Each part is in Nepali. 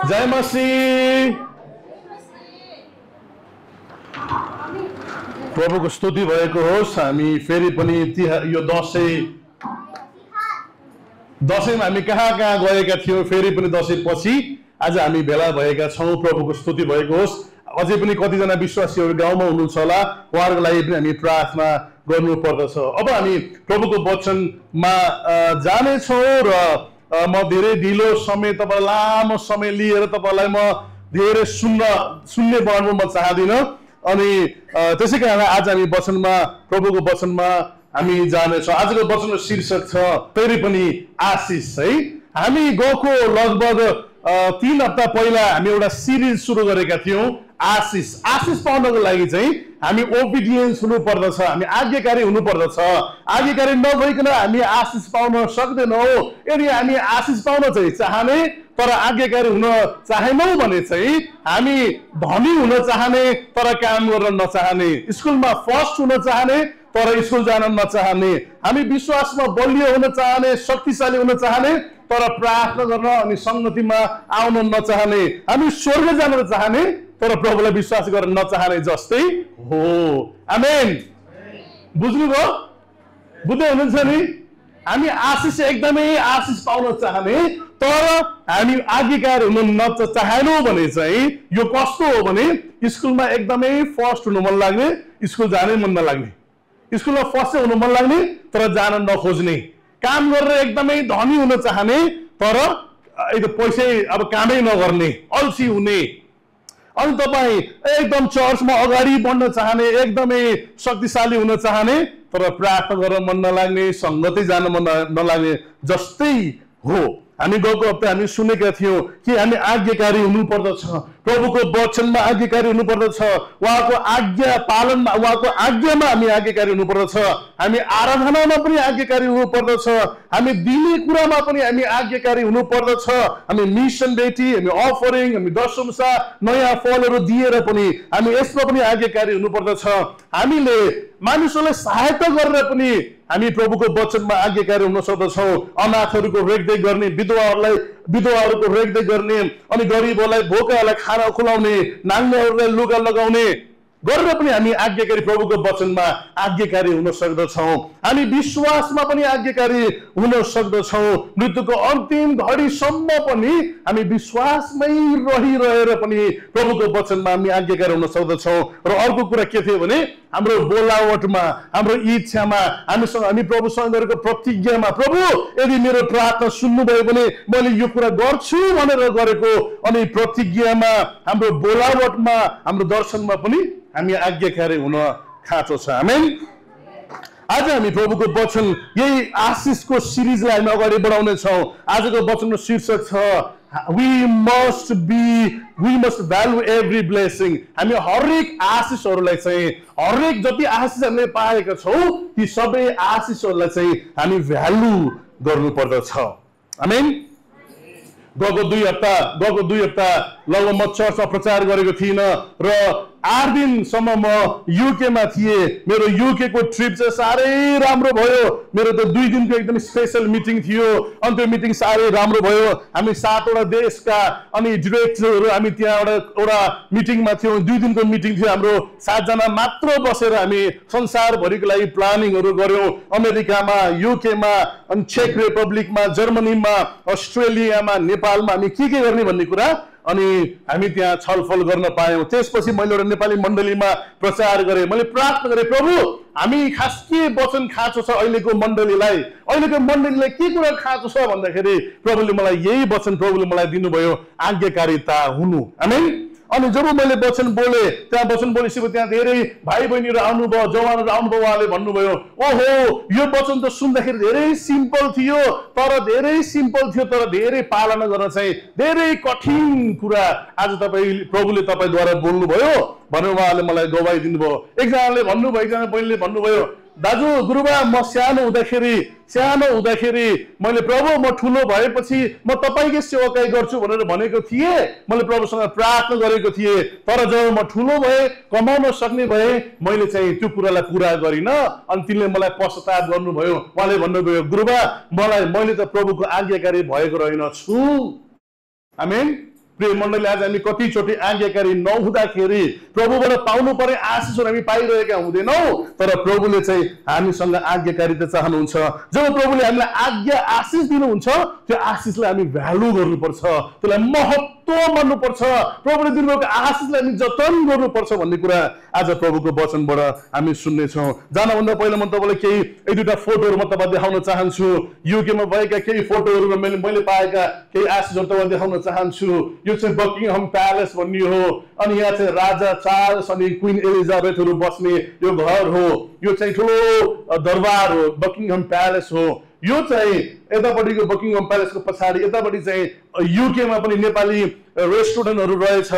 जय मसीह। प्रभुको स्तुति भएको होस्। हामी फेरि पनि यो दशैंमा हामी कहाँ कहाँ गएका थियौँ, फेरि पनि दशैं पछि आज हामी भेला भएका छौँ। प्रभुको स्तुति भएको होस्। अझै पनि कतिजना विश्वासीहरू गाउँमा हुनुहुन्छ होला, उहाँहरूको लागि पनि हामी प्रार्थना गर्नु पर्दछ। अब हामी प्रभुको वचनमा जानेछौँ र म धेरै ढिलो समय तपाईँ लामो समय लिएर तपाईलाई म धेरै सुन्ने बनाउनु म चाहदिनँ। अनि त्यसै कारण आज हामी प्रभुको वचनमा हामी जानेछौँ। आजको वचनको शीर्षक छ फेरि पनि आशिष है। हामी गएको लगभग 3 हप्ता पहिला हामी एउटा सिरिज सुरु गरेका थियौँ आशिष। आशिष पाउनको लागि चाहिँ हामी ओबिडियन्स हुनु पर्दछ, हामी आज्ञाकारी हुनु पर्दछ। आज्ञाकारी नभइकन हामी आशिष पाउन सक्दैनौँ। यदि हामी आशिष पाउन चाहिँ चाहने तर आज्ञाकारी हुन चाहेनौँ भने चाहिँ हामी धनी हुन चाहने तर काम गर्न नचाहने, स्कुलमा फर्स्ट हुन चाहने तर स्कुल जान नचाहने, हामी विश्वासमा बलियो हुन चाहने, शक्तिशाली हुन चाहने तर प्रार्थना गर्न अनि संगतिमा आउन नचाहने, हामी स्वर्ग जान चाहने तर प्रभुलाई विश्वास गर्न नचाहने जस्तै हो। आमेन। बुझ्नुभयो? बुझ्दै हुनुहुन्छ नि? हामी आशिष एकदमै आशिष पाउन चाहने तर हामी आज्ञाकारी हुन नचाहेनौँ भने चाहिँ यो कस्तो हो भने स्कुलमा एकदमै फर्स्ट हुनु मन लाग्ने, स्कुल जानै मन नलाग्ने, स्कुलमा फर्स्ट हुनु मन लाग्ने तर जान नखोज्ने, काम गरेर एकदमै धनी हुन चाहने तर पैसै अब कामै नगर्ने, अल्छी हुने। अनि तपाईँ एकदम चर्चमा अगाडि बढ्न चाहने, एकदमै शक्तिशाली हुन चाहने तर प्रार्थना गर्न मन नलाग्ने, सङ्गतै जान मन नलाग्ने जस्तै हो। हामी गएको हप्ता हामी सुनेका थियौँ कि हामी आज्ञाकारी हुनुपर्दछ, प्रभुको वचनमा आज्ञाकारी हुनुपर्दछ, उहाँको आज्ञा पालनमा, उहाँको आज्ञामा हामी आज्ञाकारी हुनुपर्दछ, हामी आराधनामा पनि आज्ञाकारी हुनुपर्दछ, हामी दिने कुरामा पनि हामी आज्ञाकारी हुनुपर्दछ, हामी मिसन बेटी, हामी अफरिङ, हामी दशमसा नयाँ फलहरू दिएर पनि हामी यसमा पनि आज्ञाकारी हुनुपर्दछ। हामीले मानिसहरूलाई सहायता गरेर पनि हामी प्रभुको वचनमा आज्ञाकारी हुन सक्दछौँ। अनाथहरूको रेखदेख गर्ने, विधवाहरूको रेखदेख गर्ने, अनि गरिबहरूलाई भोकाहरूलाई खाना खुलाउने, नाङ्गाहरूलाई लुगा लगाउने गरेर पनि हामी आज्ञाकारी प्रभुको वचनमा आज्ञाकारी हुन सक्दछौँ। हामी विश्वासमा पनि आज्ञाकारी हुन सक्दछौँ। मृत्युको अन्तिम घडीसम्म पनि हामी विश्वासमै रहिरहेर पनि प्रभुको वचनमा हामी आज्ञाकारी हुन सक्दछौँ। र अर्को कुरा के थियो भने हाम्रो बोलावटमा, हाम्रो इच्छामा, हामी प्रभुसँग गरेको प्रतिज्ञामा, प्रभु यदि मेरो प्रार्थना सुन्नुभयो भने मैले यो कुरा गर्छु भनेर गरेको अनि प्रतिज्ञामा, हाम्रो बोलावटमा, हाम्रो दर्शनमा पनि हामी आज्ञाकारी हुन खाँचो छ। आमेन। आज हामी प्रभुको वचन यही आशिषको सिरिजलाई हामी अगाडि बढाउने छौँ। आजको वचनको शीर्षक छ we must value every blessing। हामी हरेक आशिषहरूलाई चाहिँ, हरेक जति आशिष हामीले पाएका छौँ ती सबै आशिषहरूलाई चाहिँ हामी भ्यालु गर्नु पर्दछ। आमेन। गएको दुई हप्ता लगभग म चर्चमा प्रचार गरेको थिइनँ र 8 दिनसम्म म युकेमा थिएँ। मेरो युकेको ट्रिप चाहिँ साह्रै राम्रो भयो। मेरो त 2 दिनको एकदम स्पेसल मिटिङ थियो अनि त्यो मिटिङ साह्रै राम्रो भयो। हामी 7वटा देशका अनि डिरेक्टरहरू हामी त्यहाँ एउटा मिटिङमा थियौँ। 2 दिनको मिटिङ थियो हाम्रो। 7 जना मात्र बसेर हामी संसारभरिको लागि प्लानिङहरू गऱ्यौँ। अमेरिकामा, युकेमा, अनि चेक रिपब्लिकमा, जर्मनीमा, अस्ट्रेलियामा, नेपालमा हामी के गर्ने भन्ने कुरा अनि हामी त्यहाँ छलफल गर्न पायौँ। त्यसपछि मैले एउटा नेपाली मण्डलीमा प्रचार गरेँ। मैले प्रार्थना गरेँ, प्रभु हामी खास के वचन खाँचो छ अहिलेको मण्डलीलाई के कुरा खाँचो छ भन्दाखेरि प्रभुले मलाई यही वचन प्रभुले दिनुभयो, आज्ञाकारिता हुनु। आमेन। अनि जब मैले वचन बोले, त्यहाँ वचन बोलेपछि त्यहाँ धेरै भाइ बहिनीहरू आउनुभयो, जवानहरू आउनुभयो। उहाँले भन्नुभयो, ओहो यो वचन त सुन्दाखेरि धेरै सिम्पल थियो तर धेरै पालना गर्न चाहिँ धेरै कठिन कुरा आज प्रभुले तपाईँद्वारा बोल्नुभयो भनेर उहाँले मलाई गवाही दिनुभयो। एकजनाले भन्नुभयो, एकजना बहिनीले भन्नुभयो, दाजु गुरुबा म सानो हुँदाखेरि मैले प्रभु म ठुलो भएपछि म तपाईँकै सेवाकाई गर्छु भनेर भनेको थिएँ। मैले प्रभुसँग प्रार्थना गरेको थिएँ तर जब म ठुलो भएँ, कमाउन सक्ने भएँ, मैले चाहिँ त्यो कुरालाई पुरा गरिनँ। अनि तिनले मलाई पश्चाताप गर्नुभयो। उहाँले भन्नुभयो, गुरुबा मैले त प्रभुको आज्ञाकारी भएको रहेनछु। आमेन। प्रिय मण्डली आज हामी कतिचोटि आज्ञाकारी नहुँदाखेरि प्रभुबाट पाउनु पर्ने आशिषहरू हामी पाइरहेका हुँदैनौँ तर प्रभुले चाहिँ हामीसँग आज्ञाकारिता चाहनुहुन्छ जब प्रभुले हामीलाई आज्ञा आशिष दिनुहुन्छ त्यो आशिषलाई हामी भ्यालु गर्नुपर्छ त्यसलाई महत्त्व मान्नुपर्छ प्रभुले दिनुभएको आशिषलाई हामी जतन गर्नुपर्छ भन्ने कुरा आज प्रभुको वचनबाट हामी सुन्नेछौँ जानभन्दा पहिला म तपाईँलाई केही एक दुईवटा फोटोहरू म तपाईँलाई देखाउन चाहन्छु युकेमा भएका केही फोटोहरू मैले पाएका केही आशिषहरू तपाईँलाई देखाउन चाहन्छु यो चाहिँ बकिङहम प्यालेस भन्ने हो अनि यहाँ चाहिँ राजा चार्ल्स अनि क्वीन एलिजाबेथहरू बस्ने यो घर हो यो चाहिँ ठुलो दरबार हो बकिङहम प्यालेस हो यो चाहिँ यतापट्टिको बकिङहम प्यालेसको पछाडि यतापट्टि चाहिँ युकेमा पनि नेपाली रेस्टुरेन्टहरू रहेछ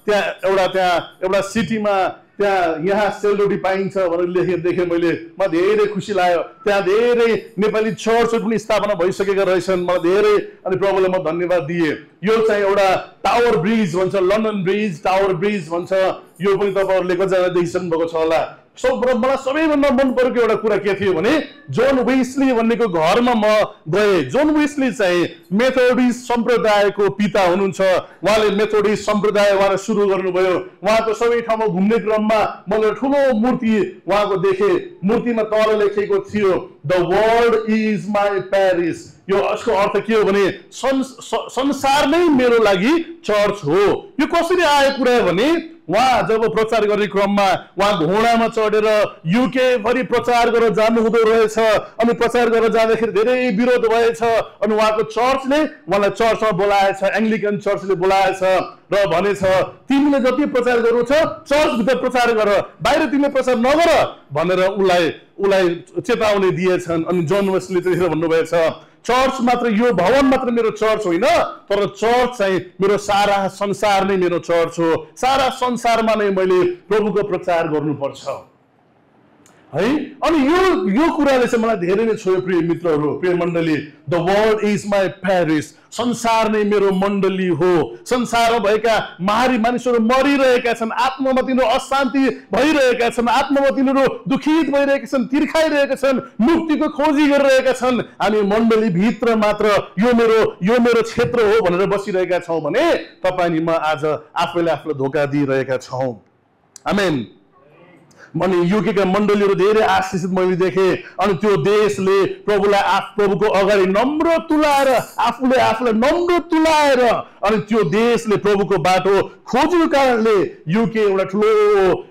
त्यहाँ एउटा सिटीमा त्यहाँ यहाँ सेलरोटी पाइन्छ भनेर लेखेर देखेँ मैले म धेरै खुसी लाग्यो त्यहाँ धेरै नेपाली चर्चहरू पनि स्थापना भइसकेका रहेछन् मलाई धेरै अनि प्रभुलाई म धन्यवाद दिएँ यो चाहिँ एउटा टावर ब्रिज भन्छ लन्डन ब्रिज टावर ब्रिज भन्छ यो पनि तपाईँहरूले कतिजना देखिसक्नु भएको छ होला मलाई सबैभन्दा मन परेको एउटा कुरा के थियो भने जोन वेस्ली भन्नेको घरमा म गएँ जोन वेस्ली चाहिँ मेथोडिस्ट सम्प्रदायको पिता हुनुहुन्छ उहाँले मेथोडिस्ट सम्प्रदाय उहाँले सुरु गर्नुभयो उहाँको सबै ठाउँमा घुम्ने क्रममा मैले ठुलो मूर्ति उहाँको देखेँ मूर्तिमा तल लेखेको थियो the world is my Paris यो यसको अर्थ के हो भने संसार नै मेरो लागि चर्च हो यो कसरी आएको कुरा भने उहाँ जब प्रचार गर्ने क्रममा उहाँ घोडामा चढेर युके भरि प्रचार गरेर जानु हुँदो रहेछ अनि प्रचार गरेर जाँदाखेरि धेरै विरोध भएछ अनि उहाँको चर्चले उहाँलाई चर्चमा बोलाएछ एङ्ग्लिकन चर्चले बोलाएछ र भनेछ तिमीले जति प्रचार गर्नु छ चर्चभित्र प्रचार गर बाहिर तिमीले प्रचार नगर भनेर उसलाई चेतावनी दिएछन् अनि जोन वेस्लीले त्यतिखेर भन्नुभएछ चर्च मात्र यो भवन मात्र मेरो चर्च होइन तर चर्च चाहिँ मेरो सारा संसार नै मेरो चर्च हो सारा संसारमा नै मैले प्रभुको प्रचार गर्नुपर्छ है अनि यो कुराले चाहिँ मलाई धेरै नै छोयो प्रिय मित्रहरू प्रिय मण्डली the world is my Paris संसार नै मेरो मण्डली हो संसारमा भएका मारी मानिसहरू मरिरहेका छन् आत्मामा तिनीहरू अशान्ति भइरहेका छन् आत्मामा तिनीहरू दुखित भइरहेका छन् तिर्खाइरहेका छन् मुक्तिको खोजी गरिरहेका छन् अनि मण्डली भित्र मात्र यो मेरो क्षेत्र हो भनेर बसिरहेका छौँ भने तपाईँ अनि म आज आफैले धोका दिइरहेका छौँ आमेन अनि युकेका मण्डलीहरू धेरै आशिषित मैले देखेँ अनि त्यो देशले प्रभुको अगाडि नम्र तुलाएर आफूलाई नम्र तुलाएर अनि त्यो देशले प्रभुको बाटो खोज्नुको कारणले युके एउटा ठुलो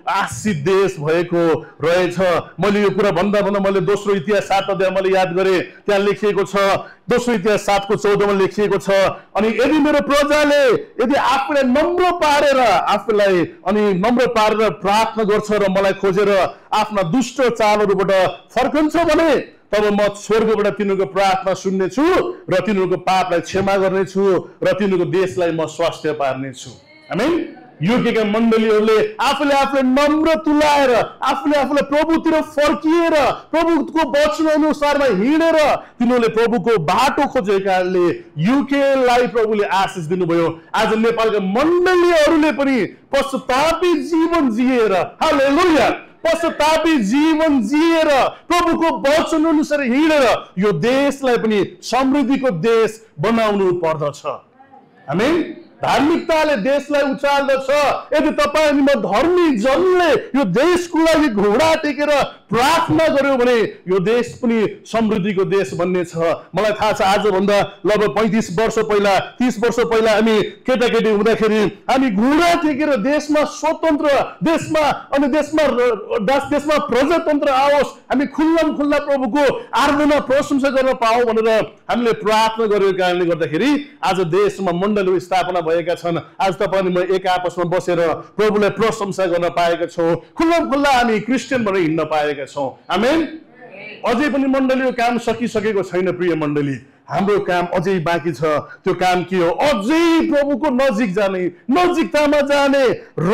आशिषित देश भएको रहेछ मैले यो कुरा भन्दा मैले दोस्रो इतिहास 7 अध्याय मैले याद गरेँ त्यहाँ लेखिएको छ दोस्रो इतिहास 7:14 मा लेखिएको छ अनि यदि मेरो प्रजाले यदि आफूलाई नम्र पारेर प्रार्थना गर्छ र मलाई खोजेर आफ्ना दुष्ट चालहरूबाट फर्कन्छ भने तब म स्वर्गबाट तिनीहरूको प्रार्थना सुन्नेछु र तिनीहरूको पापलाई क्षमा गर्नेछु र तिनीहरूको देशलाई म स्वास्थ्य पार्नेछु आमेन युकेका मण्डलीहरूले आफूले नम्र तुलाएर आफूले प्रभुतिर फर्किएर प्रभुको वचन अनुसारमा हिँडेर तिनीहरूले प्रभुको बाटो खोजेको कारणले युकेलाई प्रभुले आशिष दिनुभयो आज नेपालका मण्डलीहरूले पनि पश्चातापी जीवन जिएर हालेलुया पश्चातापी जीवन जिएर प्रभुको वचन अनुसार हिँडेर यो देशलाई पनि समृद्धिको देश बनाउनु पर्दछ आमेन धार्मिकताले देशलाई उचाल्दछ यदि तपाईँ अनि म धर्मी जनले यो देशको लागि घोडा टेकेर प्रार्थना गर्यो भने यो देश पनि समृद्धिको देश बन्ने छ मलाई थाहा छ आजभन्दा लगभग 35 वर्ष पहिला 30 वर्ष पहिला हामी केटाकेटी हुँदाखेरि हामी घोडा टेकेर देशमा स्वतन्त्र देशमा प्रजातन्त्र आओस् हामी खुल्ला प्रभुको आराधना प्रशंसा गर्न पाऊ भनेर हामीले प्रार्थना गरेको कारणले गर्दाखेरि आज देशमा मण्डलीहरू स्थापना भएका छन् आज तपाईँ अनि म एक आपसमा बसेर प्रभुलाई प्रशंसा गर्न पाएका छौँ खुल्ला हामी क्रिस्चियन भनेर हिँड्न पाएका छौँ आमेन अझै पनि मण्डलीको काम सकिसकेको छैन प्रिय मण्डली हाम्रो काम अझै बाँकी छ त्यो काम के हो अझै प्रभुको नजिक जाने नजिकतामा जाने र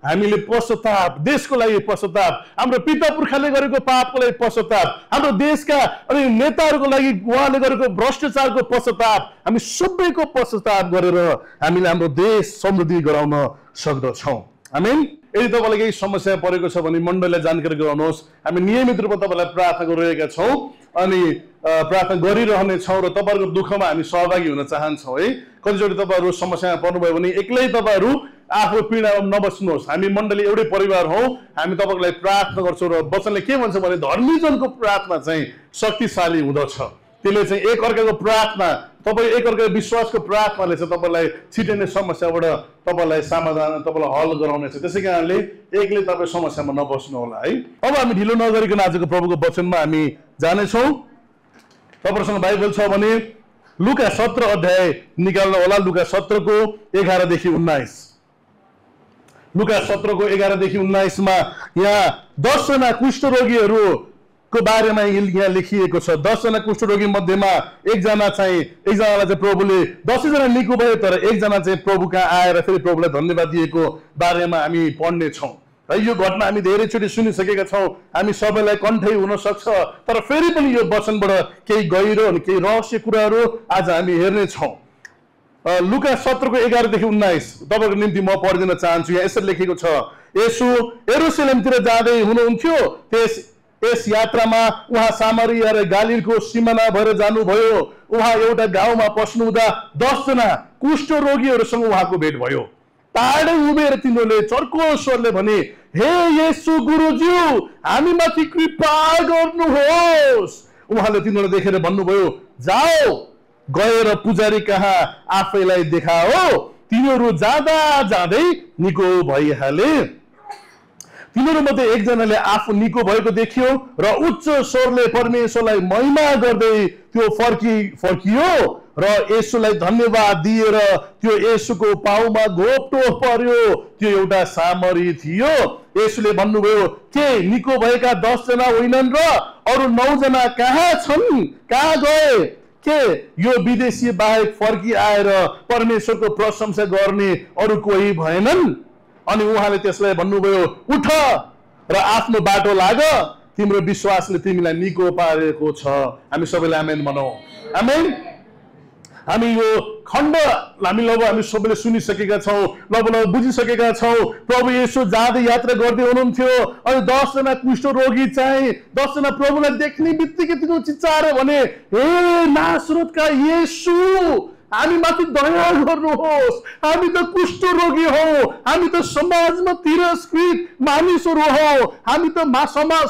हामीले पश्चाताप देशको लागि पश्चाताप हाम्रो पिता पुर्खाले गरेको पापको लागि पश्चाताप हाम्रो देशका अनि नेताहरूको लागि उहाँले गरेको भ्रष्टाचारको पश्चाताप हामी सबैको पश्चाताप गरेर हामीले हाम्रो देश समृद्धि गराउन सक्दछौँ आमेन। यदि तपाईँलाई केही समस्या परेको छ भने मण्डलीलाई जानकारी गराउनुहोस्। हामी नियमित रूपमा तपाईँलाई प्रार्थना गरिरहेका छौँ अनि प्रार्थना गरिरहने छौँ र तपाईँहरूको दुःखमा हामी सहभागी हुन चाहन्छौँ है। कतिचोटि तपाईँहरू समस्यामा पर्नुभयो भने एक्लै तपाईँहरू आफू पीडामा नबस्नुहोस्। हामी मण्डली एउटै परिवार हौँ। हामी तपाईँको लागि प्रार्थना गर्छौँ र वचनले के भन्छ भने धर्मीजनको प्रार्थना चाहिँ शक्तिशाली हुँदछ। त्यसले चाहिँ एक अर्काको प्रार्थना, तपाईँ एक अर्काको विश्वासको प्रार्थनाले चाहिँ तपाईँलाई छिटै नै समस्याबाट तपाईँलाई समाधान, तपाईँलाई हल गराउनेछ। त्यसै कारणले एक्लै तपाईँ समस्यामा नबस्नु होला है। अब हामी ढिलो नगरिकन आजको प्रभुको वचनमा हामी जानेछौँ। तपाईँहरूसँग बाइबल छ भने लुका 17 अध्याय निकाल्नु होला। लुका 17 को 11 देखि 19। लुका 17 को 11 देखि 19 मा यहाँ 10 जना कुष्ठरोगीहरू को बारेमा यहाँ लेखिएको छ। 10 जना कुष्ठरोगी मध्येमा एकजनालाई चाहिँ प्रभुले 10 जना निको भयो, तर एकजना चाहिँ प्रभु कहाँ आएर फेरि प्रभुलाई धन्यवाद दिएको बारेमा हामी पढ्ने छौँ है। यो घटना हामी धेरैचोटि सुनिसकेका छौँ। हामी सबैलाई कण्ठै हुन सक्छ, तर फेरि पनि यो वचनबाट केही गहिरो अनि केही रहस्य कुराहरू आज हामी हेर्ने छौँ। लुका 17 को 11 देखि 19 तपाईँको निम्ति म पढिदिन चाहन्छु। यहाँ यसरी लेखेको छ, येशू यरुशलेमतिर जाँदै हुनुहुन्थ्यो। यस यात्रामा उहाँ सामरिया र गालिलको सिमाना भएर जानुभयो। उहाँ एउटा गाउँमा पस्नु हुँदा 10 जना कुष्ठ रोगीहरूसँग उहाँको भेट भयो। टाढै उभिएर तिनीहरूले चर्को स्वरले भने, हे येशू गुरुज्यू, हामीमाथि कृपा गर्नुहोस्। उहाँले तिनीहरूलाई देखेर भन्नुभयो, जाओ गएर पुजारी कहाँ आफैलाई देखाओ। तिनीहरू जाँदा जाँदै निको भइहाले। तिनीहरूमध्ये एकजनाले आफू निको भएको देखियो र उच्च स्वरले परमेश्वरलाई महिमा गर्दै त्यो फर्कियो र येशूलाई धन्यवाद दिएर त्यो येशूको पाउमा घोप्टो पर्यो। त्यो एउटा सामरी थियो। येशूले भन्नुभयो, के निको भएका 10 जना होइनन् र अरू 9 जना कहाँ छन्? कहाँ गए? के यो विदेशी बाहेक फर्की आएर परमेश्वरको प्रशंसा गर्ने अरू कोही भएनन्? अनि उहाँले त्यसलाई भन्नुभयो, उठ र आफ्नो बाटो लाग, तिम्रो विश्वासले तिमीलाई निको पारेको छ। हामी सबैले आमेन भनौँ। आमेन। हामी यो खण्ड हामी सबैले सुनिसकेका छौँ, लगभग बुझिसकेका छौँ। प्रभु येशू जाँदै यात्रा गर्दै हुनुहुन्थ्यो अनि 10 जना कुष्ठ रोगी चाहिँ 10 जना प्रभुलाई देख्ने बित्तिकै तिनीहरू चिच्चाएर भने, हे नासरतका येशू, हामी माथि दया गर्नुहोस्। हामी त कुष्ठ रोगी हौ, हामी त समाजमा तिरस्कृत मानिसहरू हौ, हामी त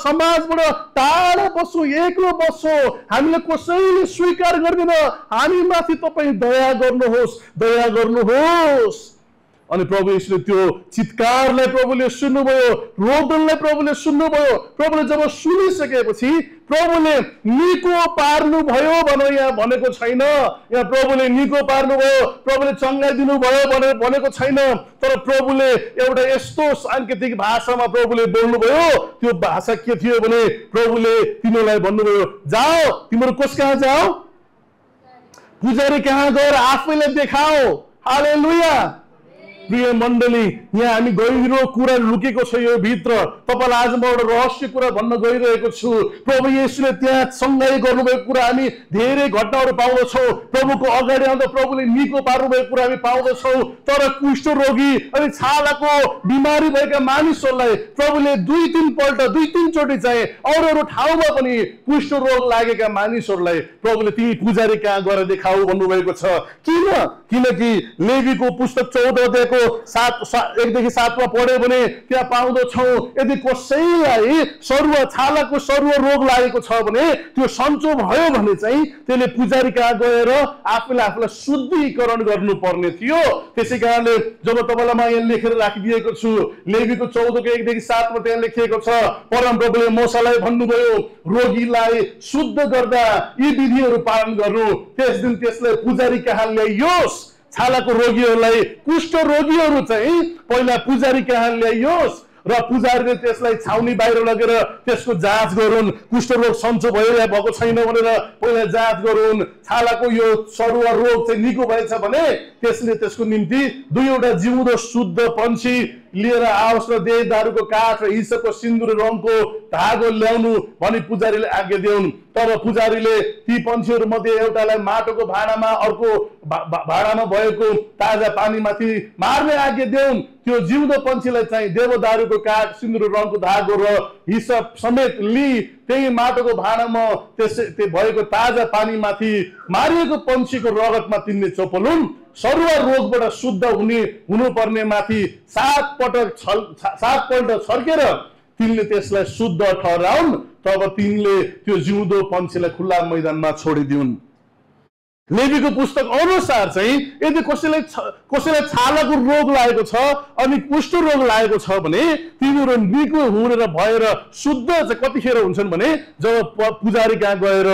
समाजबाट टाढा बस्छौँ, एक्लो बस्छौँ, हामीलाई कसैले स्वीकार गर्दैन। हामी माथि तपाईँ दया गर्नुहोस्, दया गर्नुहोस्। अनि प्रभु येशूले त्यो चित्कारलाई प्रभुले सुन्नुभयो, रोदनलाई प्रभुले सुन्नुभयो। प्रभुले जब सुनिसकेपछि प्रभुले निको पार्नुभयो भनेर यहाँ भनेको छैन। यहाँ प्रभुले निको पार्नुभयो, प्रभुले चङ्गाइदिनु भयो भनेर भनेको छैन, तर प्रभुले एउटा यस्तो साङ्केतिक भाषामा प्रभुले बोल्नुभयो। त्यो भाषा के थियो भने प्रभुले तिनीहरूलाई भन्नुभयो, जाओ, तिमीहरू कस कहाँ जाओ? पुजारी कहाँ गएर आफैलाई देखाओ। हालेलुया। प्रिय मण्डली, यहाँ हामी गहिरो कुरा लुकेको छ यो भित्र। तपाईँलाई आज म एउटा रहस्य कुरा भन्न गइरहेको छु। प्रभु येशूले त्यहाँ सङ्घाई गर्नुभएको कुरा हामी धेरै घटनाहरू पाउँदछौँ। प्रभुको अगाडि आउँदा प्रभुले निको पार्नुभएको कुरा हामी पाउँदछौँ। तर कुष्ठ रोगी अनि छालाको बिमारी भएका मानिसहरूलाई प्रभुले 2-3 चोटि चाहिँ अरू ठाउँमा पनि कुष्ठ रोग लागेका मानिसहरूलाई प्रभुले तिमी पुजारी कहाँ गएर देखाऊ भन्नुभएको छ। किनकि लेवीको पुस्तक 14 अध्यायको 1 देखि 7 मा पढ्यो भने त्यहाँ पाउँदछौँ, यदि कसैलाई छालाको सरुवा रोग लागेको छ भने त्यो सन्चो भयो भने चाहिँ त्यसले पुजारी कहाँ गएर आफूलाई शुद्धिकरण गर्नुपर्ने थियो। त्यसै कारणले जब तपाईँलाई म यहाँ लेखेर राखिदिएको छु, लेवीको 14 को 1 देखि 7 मा त्यहाँ लेखिएको छ, परमप्रभुले मोसालाई भन्नुभयो, रोगीलाई शुद्ध गर्दा यी विधिहरू पालन गर्नु। त्यस दिन त्यसलाई पुजारी कहाँ ल्याइयोस्। छालाको रोगीहरूलाई, कुष्ठ रोगीहरू चाहिँ पहिला पुजारी कहाँ ल्याइयोस् र पुजारीले त्यसलाई छाउनी बाहिर लगेर त्यसको जाँच गरून्। कुष्ठ रोग सन्चो भयो या भएको छैन भनेर पहिला जाँच गरून्। छालाको यो सरुवा रोग चाहिँ निको भएछ भने त्यसले त्यसको निम्ति 2 जिउँदो शुद्ध पंक्षी लिएर आओस् र देवदारुको काठ र हिसको सिन्दुर रङको धागो ल्याउनु भनी पुजारीले आज्ञा दिउन्। तब पुजारीले ती पन्छीहरू मध्ये एउटालाई माटोको भाँडामा अर्को भाँडामा भएको ताजा पानीमाथि मार्ने आज्ञा दिउन्। त्यो जिउँदो पन्छीलाई चाहिँ देवदारुको काठ सिन्दुर रङको धागो र हिसप समेत लिई त्यही माटोको भाँडामा त्यो भएको ताजा पानीमाथि मारिएको पन्छीको रगतमा तिनले चोपलुन्। सरुवा रोगबाट शुद्ध हुनुपर्ने माथि 7 पल्ट छर्केर तिनले त्यसलाई शुद्ध ठहराउन्। तब तिनले त्यो जिउँदो पन्छीलाई खुल्ला मैदानमा छोडिदिउन्। लेवीको पुस्तक अनुसार चाहिँ यदि कसैलाई छालाको रोग लागेको छ अनि कुष्ठ रोग लागेको छ भने तिनीहरू निको हुनेर भएर शुद्ध चाहिँ कतिखेर हुन्छन् भने जब पुजारी कहाँ गएर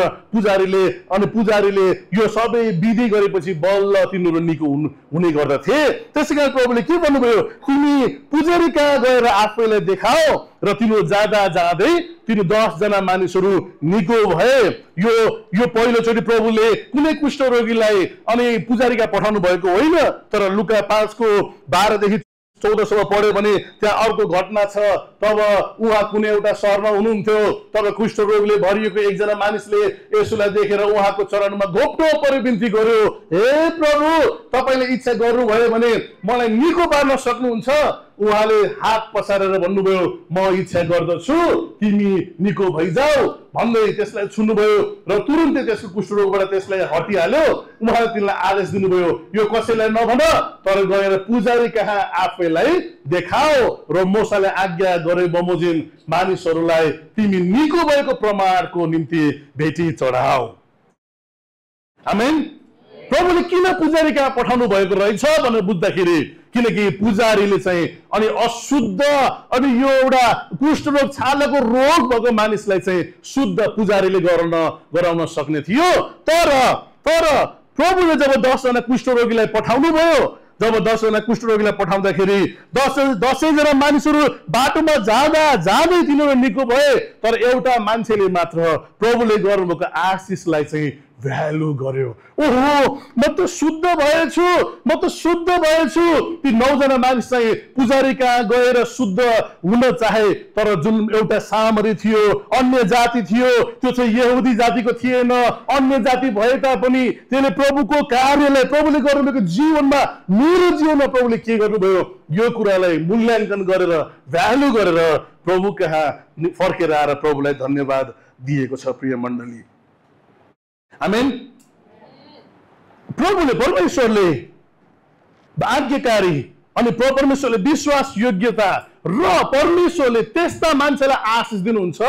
पुजारीले यो सबै विधि गरेपछि बल्ल तिनीहरू निको हुने गर्दथे। त्यसैकारण प्रभुले के भन्नुभयो, तिमी पुजारी कहाँ गएर आफैलाई देखाओ र तिनीहरू जाँदै तिनी 10 जना मानिसहरू निको भए। यो पहिलोचोटि प्रभुले कुनै कुष्ठरोगीलाई अनि पुजारी कहाँ पठाउनु भएको होइन, तर लुका 5 को 12 देखि 14 पढ्यो भने त्यहाँ अर्को घटना छ। तब उहाँ कुनै एउटा शहरमा हुनुहुन्थ्यो, तब कुष्ठरोगले भरिएको एकजना मानिसले येशूलाई देखेर उहाँको चरणमा घोप्टो परि बिन्ती गर्यो, हे प्रभु तपाईले इच्छा गर्नुभयो भने मलाई निको पार्न सक्नुहुन्छ। उहाँले हात पसारेर भन्नुभयो, म इच्छा गर्दछु, तिमी निको भइजाऊ भन्दै त्यसलाई छुन्नुभयो र तुरुन्तै त्यसको कुष्ठरोगबाट त्यसलाई हटिहाल्यो। उहाँले तिनलाई आदेश दिनुभयो, यो कसैलाई नभन, तर गएर पुजारी कहाँ आफैलाई देखाओ र मोसाले आज्ञा गरे बमोजिम मानिसहरूलाई तिमी निको भएको प्रमाणको निम्ति भेटी चढाओ। आमेन। प्रभुले किन पुजारी कहाँ पठाउनु भएको रहेछ भनेर बुझ्दाखेरि, किनकि पुजारीले चाहिँ अनि अशुद्ध अनि यो एउटा कुष्ठरोग छालाको रोग भएको मानिसलाई चाहिँ शुद्ध पुजारीले गराउन सक्ने थियो। तर प्रभुले जब 10 जना कुष्ठरोगीलाई पठाउनु भयो, जब 10 जना कुष्ठरोगीलाई पठाउँदाखेरि 10 जना मानिसहरू बाटोमा जाँदै तिनीहरू निको भए। तर एउटा मान्छेले मात्र प्रभुले गर्नुभएको आशिषलाई चाहिँ भ्यालु गर्यो। ओहो, म त शुद्ध भएछु। ती 9 जना मानिस चाहिँ पुजारी कहाँ गएर शुद्ध हुन चाहे, तर जुन एउटा सामरी थियो, अन्य जाति थियो, त्यो चाहिँ यहुदी जातिको थिएन। अन्य जाति भए तापनि त्यसले प्रभुको कार्यलाई, प्रभुले गर्नुभएको जीवनमा, मेरो जीवनमा प्रभुले के गर्नुभयो, यो कुरालाई मूल्याङ्कन गरेर भ्यालु गरेर प्रभु कहाँ फर्केर आएर प्रभुलाई धन्यवाद दिएको छ। प्रिय मण्डली, आमेन। प्रभुले, परमेश्वरले आज्ञाकारी अनि परमेश्वरले विश्वास योग्यता र परमेश्वरले त्यस्ता मान्छेलाई आशिष दिनुहुन्छ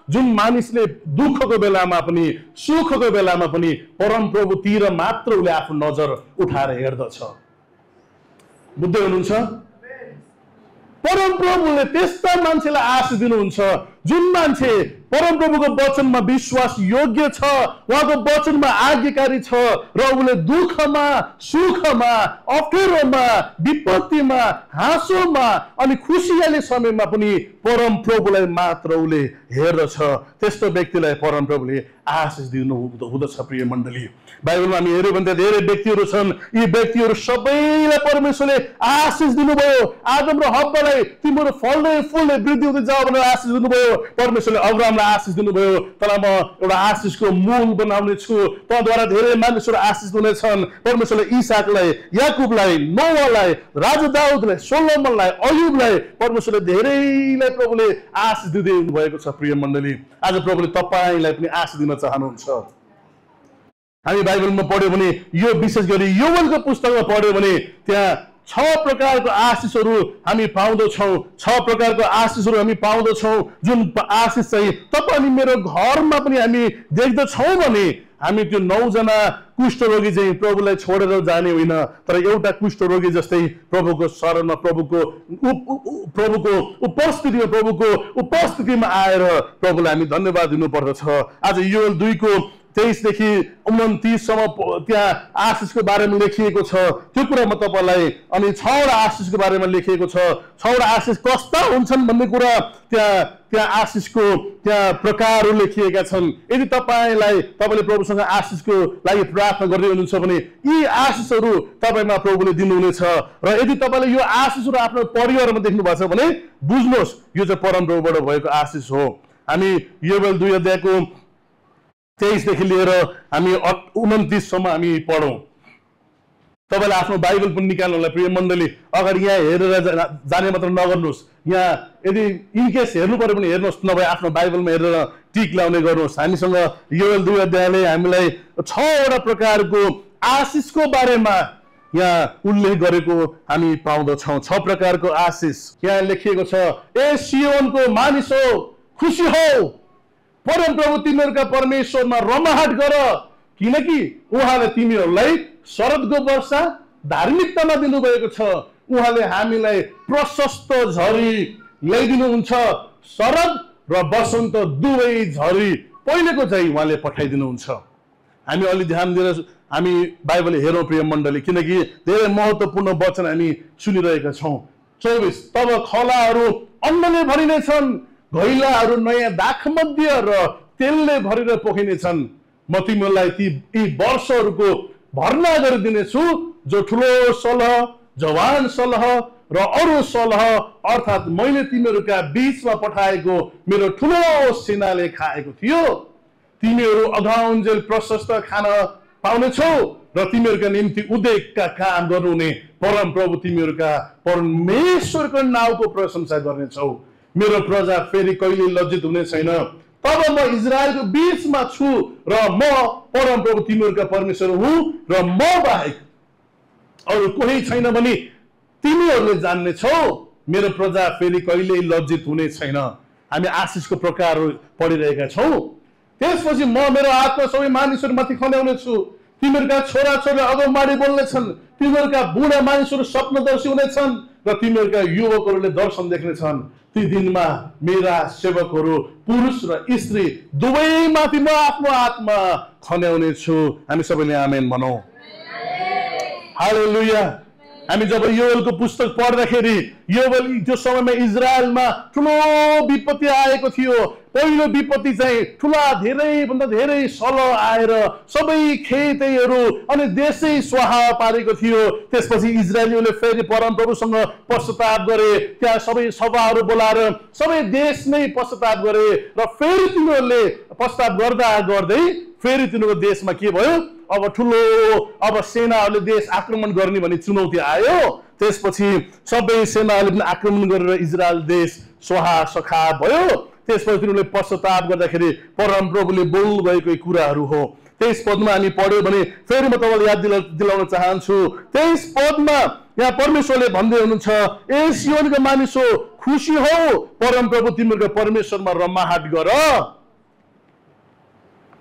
जुन मानिसले दुःखको बेलामा पनि सुखको बेलामा पनि परमप्रभुतिर मात्र उसले आफ्नो नजर उठाएर हेर्दछ। बुझ्दै हुनुहुन्छ? परमप्रभुले त्यस्ता मान्छेलाई आशिष दिनुहुन्छ जुन मान्छे परमप्रभुको वचनमा विश्वास योग्य छ, उहाँको वचनमा आज्ञाकारी छ र उसले दुःखमा, सुखमा, अप्ठ्यारोमा, विपत्तिमा, हाँसोमा अनि खुसियाली समयमा पनि परमप्रभुलाई मात्र उसले हेर्दछ। त्यस्तो व्यक्तिलाई परमप्रभुले आशिष दिनु हुँदछ। प्रिय मण्डली, बाइबलमा हामी हेर्यौँ भने धेरै व्यक्तिहरू छन्, यी व्यक्तिहरू सबैलाई परमेश्वरले आशिष दिनुभयो। आदम र हव्वालाई तिमीहरू फल्दै फुल्दै वृद्धि हुँदै जाऊ भनेर आशिष दिनुभयो। परमेश्वरले अब्राहमलाई आशिष दिनुभयो, तँलाई म एउटा आशिषको मूल बनाउने छु, तँद्वारा धेरै मानिसहरू आशिष हुनेछन्। परमेश्वरले इसाकलाई, याकुबलाई, नोवालाई, राजा दाउदलाई, सोलोमनलाई, अयुबलाई परमेश्वरले धेरैलाई प्रभुले आशिष दिँदै हुनुभएको छ। प्रिय मण्डली, आज प्रभुले तपाईँलाई पनि आशिष दिन चाहनुहुन्छ। हामी बाइबलमा पढ्यो भने, यो विशेष गरी योवेलको पुस्तकमा पढ्यो भने त्यहाँ 6 प्रकारको आशिषहरू हामी पाउँदछौँ। 6 प्रकारको आशिषहरू हामी पाउँदछौँ, जुन आशिष चाहिँ तपाईँ अनि मेरो घरमा पनि हामी देख्दछौँ भने हामी त्यो 9 जना कुष्ठरोगी चाहिँ प्रभुलाई छोडेर जाने होइन, तर एउटा कुष्ठरोगी जस्तै प्रभुको शरणमा, प्रभुको उपस्थितिमा आएर प्रभुलाई हामी धन्यवाद दिनुपर्दछ। आज योवेल 2 को 23 देखि 29 सम्म त्यहाँ आशिषको बारेमा लेखिएको छ। त्यो कुरा म तपाईलाई अनि 6 वटा आशिषको बारेमा लेखिएको छ। 6 वटा आशिष कस्ता हुन्छन् भन्ने कुरा त्यहाँ आशिषको त्यहाँ प्रकारहरू लेखिएका छन्। यदि तपाईले प्रभुसँग आशिषको लागि प्रार्थना गर्दै हुनुहुन्छ भने यी आशिषहरू तपाईमा प्रभुले दिनुहुनेछ। र यदि तपाईले यो आशिषहरू आफ्नो परिवारमा देख्नु भएको छ भने बुझ्नुहोस् यो चाहिँ परमप्रभुबाट भएको आशिष हो। हामी योवेल 2 अध्यायको 23 देखि लिएर हामी 29 सम्म हामी पढौं। तपाईले आफ्नो बाइबल पनि निकाल्नु होला प्रिय मण्डली। अगाडि यहाँ हेरेर जाने मात्र नगर्नुहोस्। यहाँ यदि इनकेस हेर्नु पर्यो भने हेर्नुहोस्, नभए आफ्नो बाइबलमा हेरेर टिक लाउने गर्नुहोस्। हामीसँग योवेल 2 अध्यायले हामीलाई 6 वटा प्रकारको आशिषको बारेमा यहाँ उल्लेख गरेको हामी पाउँदछौँ। 6 प्रकारको आशिष यहाँ लेखिएको छ। ए सियोनको मानिसो खुसी हो, परमप्रभु तिमीहरूका परमेश्वरमा रमाहाट गर, किनकि उहाँले तिमीहरूलाई शरदको वर्षा धार्मिकतामा दिनुभएको छ। उहाँले हामीलाई प्रशस्त झरी ल्याइदिनुहुन्छ। शरद र वसन्त दुवै झरी पहिलेको चाहिँ उहाँले पठाइदिनुहुन्छ। हामी अलि ध्यान दिएर हामी बाइबल हेरौँ प्रिय मण्डली, किनकि धेरै महत्त्वपूर्ण वचन हामी सुनिरहेका छौँ। 24 तब खलाहरू अन्नले भरिनेछन्, घैलाहरू नयाँ दाखमध्य र तेलले भरेर पोखिनेछन्। म तिमीहरूलाई यी वर्षहरूको भर्ना गरिदिनेछु, जो ठुलो सलह, जवान सलह र अरू सलह अर्थात् मैले तिमीहरूका बीचमा पठाएको मेरो ठुलो सेनाले खाएको थियो। तिमीहरू अघाउन्जेल प्रशस्त खान पाउनेछौ र तिमीहरूका निम्ति उद्योगका काम गर्नुहुने परमप्रभु तिमीहरूका परमेश्वरको नाउँको प्रशंसा गर्नेछौ। मेरो प्रजा फेरि कहिले लज्जित हुने छैन। तब म इजरायलको बीचमा छु र म परमप्रभु तिमीहरूका परमेश्वर हुँ र म बाहेक अरू कोही छैन भनी तिमीहरूले जान्ने छौ। मेरो प्रजा फेरि कहिल्यै लज्जित हुने छैन। हामी आशिषको प्रकारहरू पढिरहेका छौँ। त्यसपछि म मेरो आत्मा सबै मानिसहरूमाथि खन्याउने छु। तिमीहरूका छोराछोरी अगमबाणी बोल्नेछन्, तिमीहरूका बुढा मानिसहरू स्वप्नदर्शी हुनेछन् र तिमीहरूका युवकहरूले दर्शन देख्नेछन्। ती दिनमा मेरा सेवकहरू पुरुष र स्त्री दुवैमाथि म आफ्नो आत्मा खन्याउने छु। हामी सबैले आमेन भनौँ। हालेलुया। हामी जब योवेलको पुस्तक पढ्दाखेरि योवेल त्यो समयमा इजरायलमा ठुलो विपत्ति आएको थियो। पहिलो विपत्ति चाहिँ ठुला धेरैभन्दा धेरै सलह आएर सबै खेतहरू अनि देशै स्वाहा पारेको थियो। त्यसपछि इजरायलीहरूले फेरि परमप्रभुसँग पश्चाताप गरे। त्यहाँ सबै सभाहरू बोलाएर सबै देश नै पश्चाताप गरे र फेरि तिनीहरूले पश्चाताप गर्दा गर्दै फेरि तिनीहरूको देशमा के भयो, अब ठुलो अब सेनाहरूले देश आक्रमण गर्ने भन्ने चुनौती आयो। त्यसपछि सबै सेनाहरूले पनि आक्रमण गरेर इजरायल देश स्वाहा सखा भयो। त्यसपछि तिनीहरूले पश्चाताप गर्दाखेरि परमप्रभुले बोल्नु भएको कुराहरू हो। 23 पदमा हामी पढ्यो भने फेरि म तपाईँलाई याद दिलाउन चाहन्छु। 23 पदमा यहाँ परमेश्वरले भन्दै हुनुहुन्छ, ए सियोनका मानिसो खुसी हो, परमप्रभु तिमीहरूको परमेश्वरमा रमाहाट गर।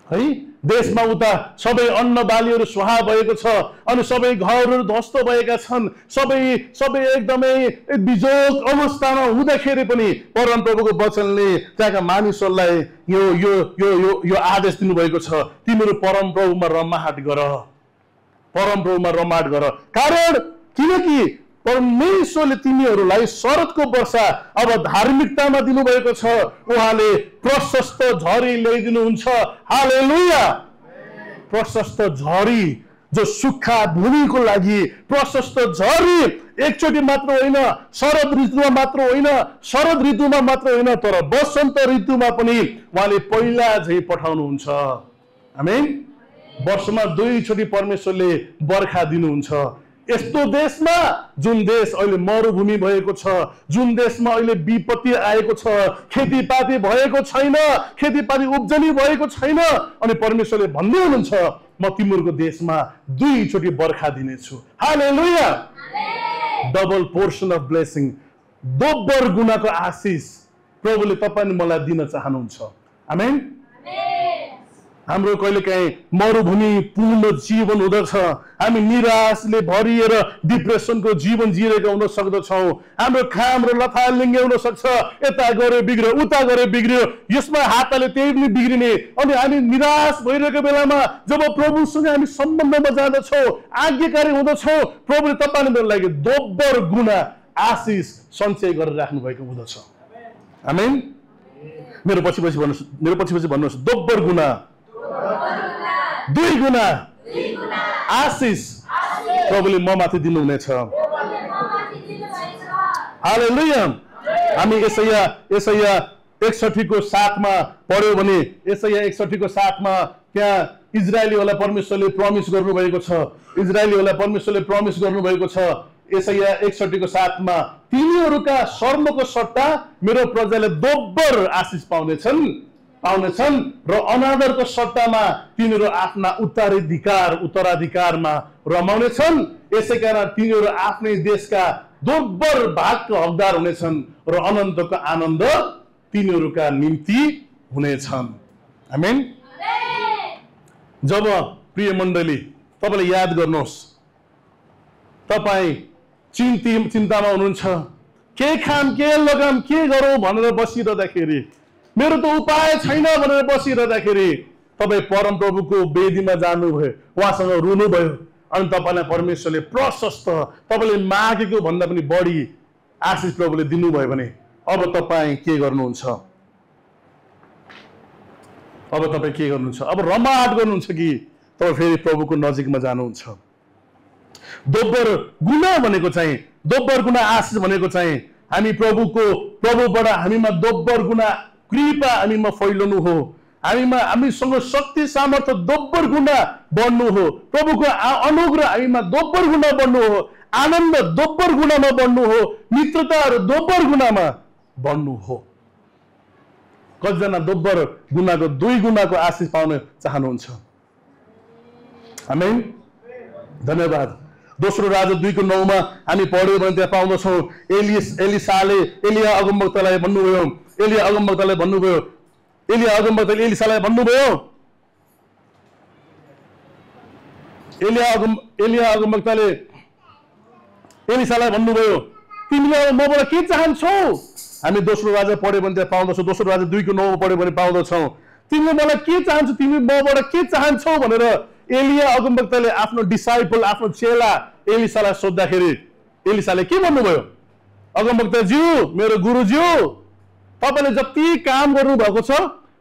है देशमा उता सबै अन्न बालीहरू स्वाहा भएको छ अनि सबै घरहरू ध्वस्त भएका छन्। सबै एकदमै बिजोग अवस्थामा हुँदाखेरि पनि परमप्रभुको वचनले त्यहाँका मानिसहरूलाई यो यो यो यो आदेश दिनुभएको छ, तिमीहरू परमप्रभुमा रमाहाट गर, परमप्रभुमा रमाहाट गर। कारण किनकि परमेश्वरले तिमीहरूलाई शरदको वर्षा अब धार्मिकतामा दिनुभएको छ। उहाँले प्रशस्त झरी ल्याइदिनुहुन्छ। हालेलुया। प्रशस्त झरी जो सुक्खा भूमिको लागि प्रशस्त झरी एकचोटि मात्र होइन, शरद ऋतुमा मात्र होइन, शरद ऋतुमा मात्र होइन, तर वसन्त ऋतुमा पनि उहाँले पहिला झै पठाउनुहुन्छ। आमेन। वर्षमा 2 चोटि परमेश्वरले बर्खा दिनुहुन्छ। यस्तो देशमा जुन देश अहिले मरुभूमि भएको छ, जुन देशमा अहिले विपत्ति आएको छ, खेतीपाती भएको छैन, खेतीपाती उब्जनी भएको छैन, अनि परमेश्वरले भन्दै हुनुहुन्छ म तिमीहरूको देशमा 2 चोटि बर्खा दिनेछु। हालेलुया। डबल पोर्सन अफ ब्लेसिङ, दोब्बर गुणाको आशिष प्रभुले तपाईँ मलाई दिन चाहनुहुन्छ। आमेन। हाम्रो कहिलेकाहीँ मरुभूमि पूर्ण जीवन हुँदछ, हामी निराशले भरिएर डिप्रेसनको जीवन जिरहेका हुन सक्दछौँ, हाम्रो काम र लथालिङ्गे हुन सक्छ, यता गरे बिग्रियो उता गरे बिग्रियो, यसमा हातले त्यही पनि बिग्रिने, अनि हामी निराश भइरहेको बेलामा जब प्रभुसँग हामी सम्बन्धमा जाँदछौँ, आज्ञाकारी हुँदछौँ, प्रभुले तपाईँले मेरो लागि दोब्बर गुणा आशिष सञ्चय गरेर राख्नु भएको हुँदछ। आमेन। मेरो पछि भन्नुहोस् दोब्बर गुणा, 2 गुणा आशिष प्रभुले म माथि दिनुहुनेछ। हालेलुया। हामी यसैया 61 को 7 मा पढ्यो भने यसैया 61 को 7 मा त्यहाँ इजरायलीहरूलाई परमेश्वरले प्रमिस गर्नुभएको छ, इजरायलीहरूलाई परमेश्वरले प्रमिस गर्नुभएको छ। यसैया 61 को 7 मा तिनीहरूका शर्मको सट्टा मेरो प्रजाले दोब्बर आशिष पाउनेछन् र अनादरको सट्टामा तिनीहरू आफ्ना उत्तराधिकारमा रमाउनेछन्। यसै कारण तिनीहरू आफ्नै देशका दोब्बर भागका हकदार हुनेछन् र अनन्तको आनन्द तिनीहरूका निम्ति हुनेछन्। आमेन। जब प्रिय मण्डली तपाईले याद गर्नुहोस्, तपाई चिन्तामा हुनुहुन्छ, के खाम के लगाम के गरौँ भनेर बसिरहँदाखेरि, मेरो त उपाय छैन भनेर बसिरहँदाखेरि तपाई परमप्रभुको वेदीमा जानुभयो, उहाँसँग रुनुभयो, अनि तपाईलाई परमेश्वरले प्रशस्त तपाईले मागेको भन्दा पनि बढी आशिष प्रभुले दिनुभयो भने अब तपाई के गर्नुहुन्छ? अब तपाई के गर्नुहुन्छ? अब रमाट गर्नुहुन्छ कि तपाईँ फेरि प्रभुको नजिकमा जानुहुन्छ? दोब्बर गुणा भनेको चाहिँ, दोब्बर गुणा आशिष भनेको चाहिँ हामी प्रभुबाट हामीमा दोब्बर गुणा कृपा हामीमा फैलनु हो, हामीसँग शक्ति सामर्थ्य दोब्बर गुणा बढ्नु हो, प्रभुको अनुग्रह हामीमा दोब्बर गुणा बढ्नु हो, आनन्द दोब्बर गुणामा बढ्नु हो, मित्रताहरू दोब्बर गुणामा बढ्नु हो। कतिजना दोब्बर गुणाको 2 गुणाको आशिष पाउन चाहनुहुन्छ? आमेन। धन्यवाद। दोस्रो राजा 2 को 9 मा हामी पढ्यो भने त्यहाँ पाउँदछौँ एलिया अगमवक्तालाई भन्नुभयो, एलिया अगमवक्ताले भन्नुभयो, एलिसालाई भन्नुभयो तिमीले मबाट के चाहन्छौ? हामी दोस्रो राजा पढ्यो भने त्यहाँ पाउँदछौँ, दोस्रो राजा 2 को 9 मा पढ्यो भने पाउँदछौँ, तिमीले मलाई के चाहन्छौ, तिमी मबाट के चाहन्छौ भनेर एलिया अगमवक्ताले आफ्नो डिसाइपल, आफ्नो चेला एलिसालाई सोद्धाखेरि एलिसाले के भन्नुभयो? अगमवक्ताज्यू, मेरो गुरुज्यू, तपाईले जति काम गर्नु भएको छ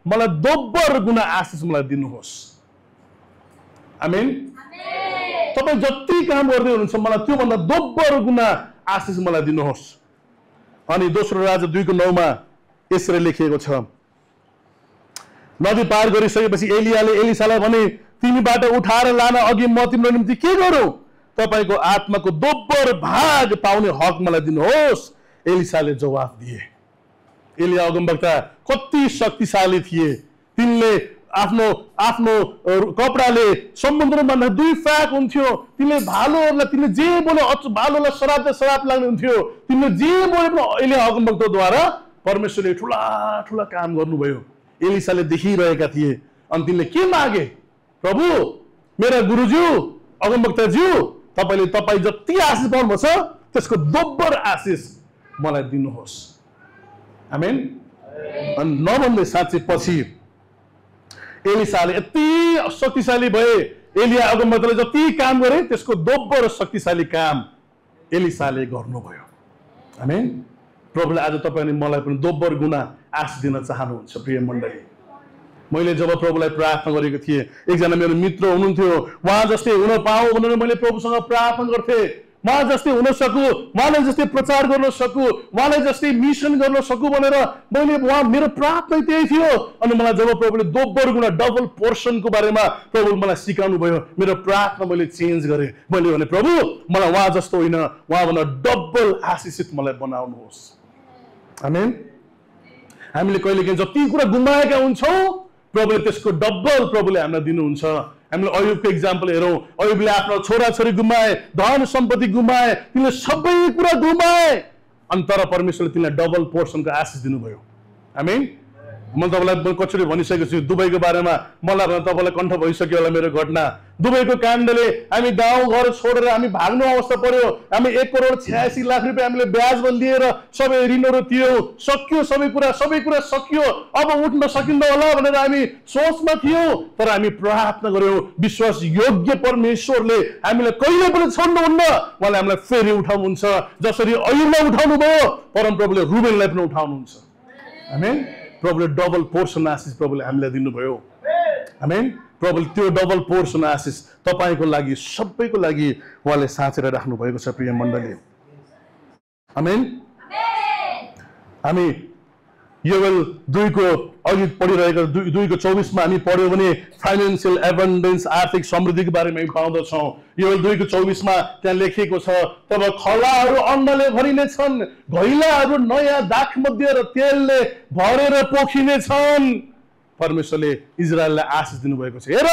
मलाई दोब्बर गुणा आशिष मलाई दिनुहोस्। आमेन। तपाई जति काम गर्दै हुनुहुन्छ मलाई त्यो भन्दा दोब्बर गुणा आशिष मलाई दिनुहोस्। अनि दोस्रो राजा 2 को 9 मा यसरी लेखिएको छ, नदी पार गरिसकेपछि एलियाले एलिसालाई भने तिमीबाट उठाएर लान अघि म तिम्रो निम्ति के गरौँ? तपाईको आत्माको दोब्बर भाग पाउने हक मलाई दिनुहोस्। एलिसाले जवाफ दिए। एलिया अगमवक्ता कति शक्तिशाली थिए, तिनले आफ्नो कपडाले समुद्रमा 2 फ्याक हुन्थ्यो, तिनले भालुहरूलाई तिनले जे बोले भालुलाई श्राप लाग्ने हुन्थ्यो, तिनले जे बोले पनि एलिया अगमवक्ताद्वारा परमेश्वरले ठुला ठुला काम गर्नुभयो। एलिसाले देखिरहेका थिए अनि तिनले के मागे? प्रभु, मेरा गुरुज्यू अगमवक्ताज्यू, तपाईँ जति आशिष पाउनुभएको छ त्यसको दोब्बर आशिष मलाई दिनुहोस्। आमेन। अनि नभन्दै साँच्चै पछि एलिसाले यति शक्तिशाली भए, एलिया अगमवक्ताले जति काम गरे त्यसको दोब्बर शक्तिशाली काम एलिसाले गर्नुभयो। आमेन। प्रभुले आज तपाईँ अनि मलाई पनि दोब्बर गुणा आशिष दिन चाहनुहुन्छ। प्रिय मण्डली, मैले जब प्रभुलाई प्रार्थना गरेको थिएँ, एकजना मेरो मित्र हुनुहुन्थ्यो, उहाँ जस्तै हुन पाऊँ भनेर मैले प्रभुसँग प्रार्थना गर्थेँ, उहाँ जस्तै हुन सकूँ, उहाँलाई जस्तै प्रचार गर्न सकूँ, उहाँलाई जस्तै मिसन गर्न सकूँ भनेर मेरो प्रार्थना त्यही थियो। अनि मलाई जब प्रभुले दोब्बर गुणा डबल पोर्सनको बारेमा प्रभुले मलाई सिकाउनु भयो, मेरो प्रार्थना मैले चेन्ज गरेँ। मैले भने प्रभु, मलाई उहाँ जस्तो होइन, उहाँभन्दा डबल आशिषित मलाई बनाउनुहोस्। आमेन। हामीले कहिलेकाहीँ जति कुरा गुमाएका हुन्छौँ प्रभुले त्यसको डबल प्रभुले हामीलाई दिनुहुन्छ। हामीले अयुबको इक्जाम्पल हेरौँ, अयुबले आफ्नो छोराछोरी गुमाए, धन सम्पत्ति गुमाए, तिनले सबै कुरा गुमाए, अनि तर परमेश्वरले तिनलाई डबल पोर्सनको आशिष दिनुभयो। आमेन। म तपाईँलाई कचोटि भनिसकेको छु दुबईको बारेमा। मलाई तपाईँलाई कण्ठ भइसक्यो होला मेरो घटना। दुबईको काण्डले हामी गाउँघर छोडेर हामी भाग्नु अवस्था पर्यो। हामी 1,86,00,000 रुपियाँ हामीले ब्याजमा लिएर सबै ऋणहरू तिर्यौँ, सकियो सबै कुरा सकियो। अब उठ्न सकिँदैन होला भनेर हामी सोचमा थियौँ। तर हामी प्रार्थना गर्यौँ, विश्वास योग्य परमेश्वरले हामीलाई कहिले पनि छोड्नुहुन्न, उहाँले हामीलाई फेरि उठाउनुहुन्छ। जसरी अयुबलाई उठाउनु भयो, परमप्रभुले रुबेनलाई पनि उठाउनुहुन्छ। आमेन। प्रभुले डबल पोर्सन आशिष प्रभुले हामीलाई दिनुभयो। आमेन। प्रभुले त्यो डबल पोर्सन आशिष तपाईँको लागि, सबैको लागि उहाँले साँचेर राख्नु भएको छ प्रिय मण्डली। आमेन। हामी योवेल 2 को अघि पढिरहेको 2 को 24 मा हामी पढ्यौँ भने फाइनेन्सियल एबन्डेन्स, आर्थिक समृद्धिको बारेमा हामी पाउँदछौँ। योवेल 2 को 24 मा त्यहाँ लेखिएको छ, तब खलाहरू अन्नले भरिनेछन्, घैलाहरू नयाँ दाखमध्य र तेलले भरेर पोखिनेछन्। परमेश्वरले इजरायललाई आशिष दिनुभएको छ। हेर,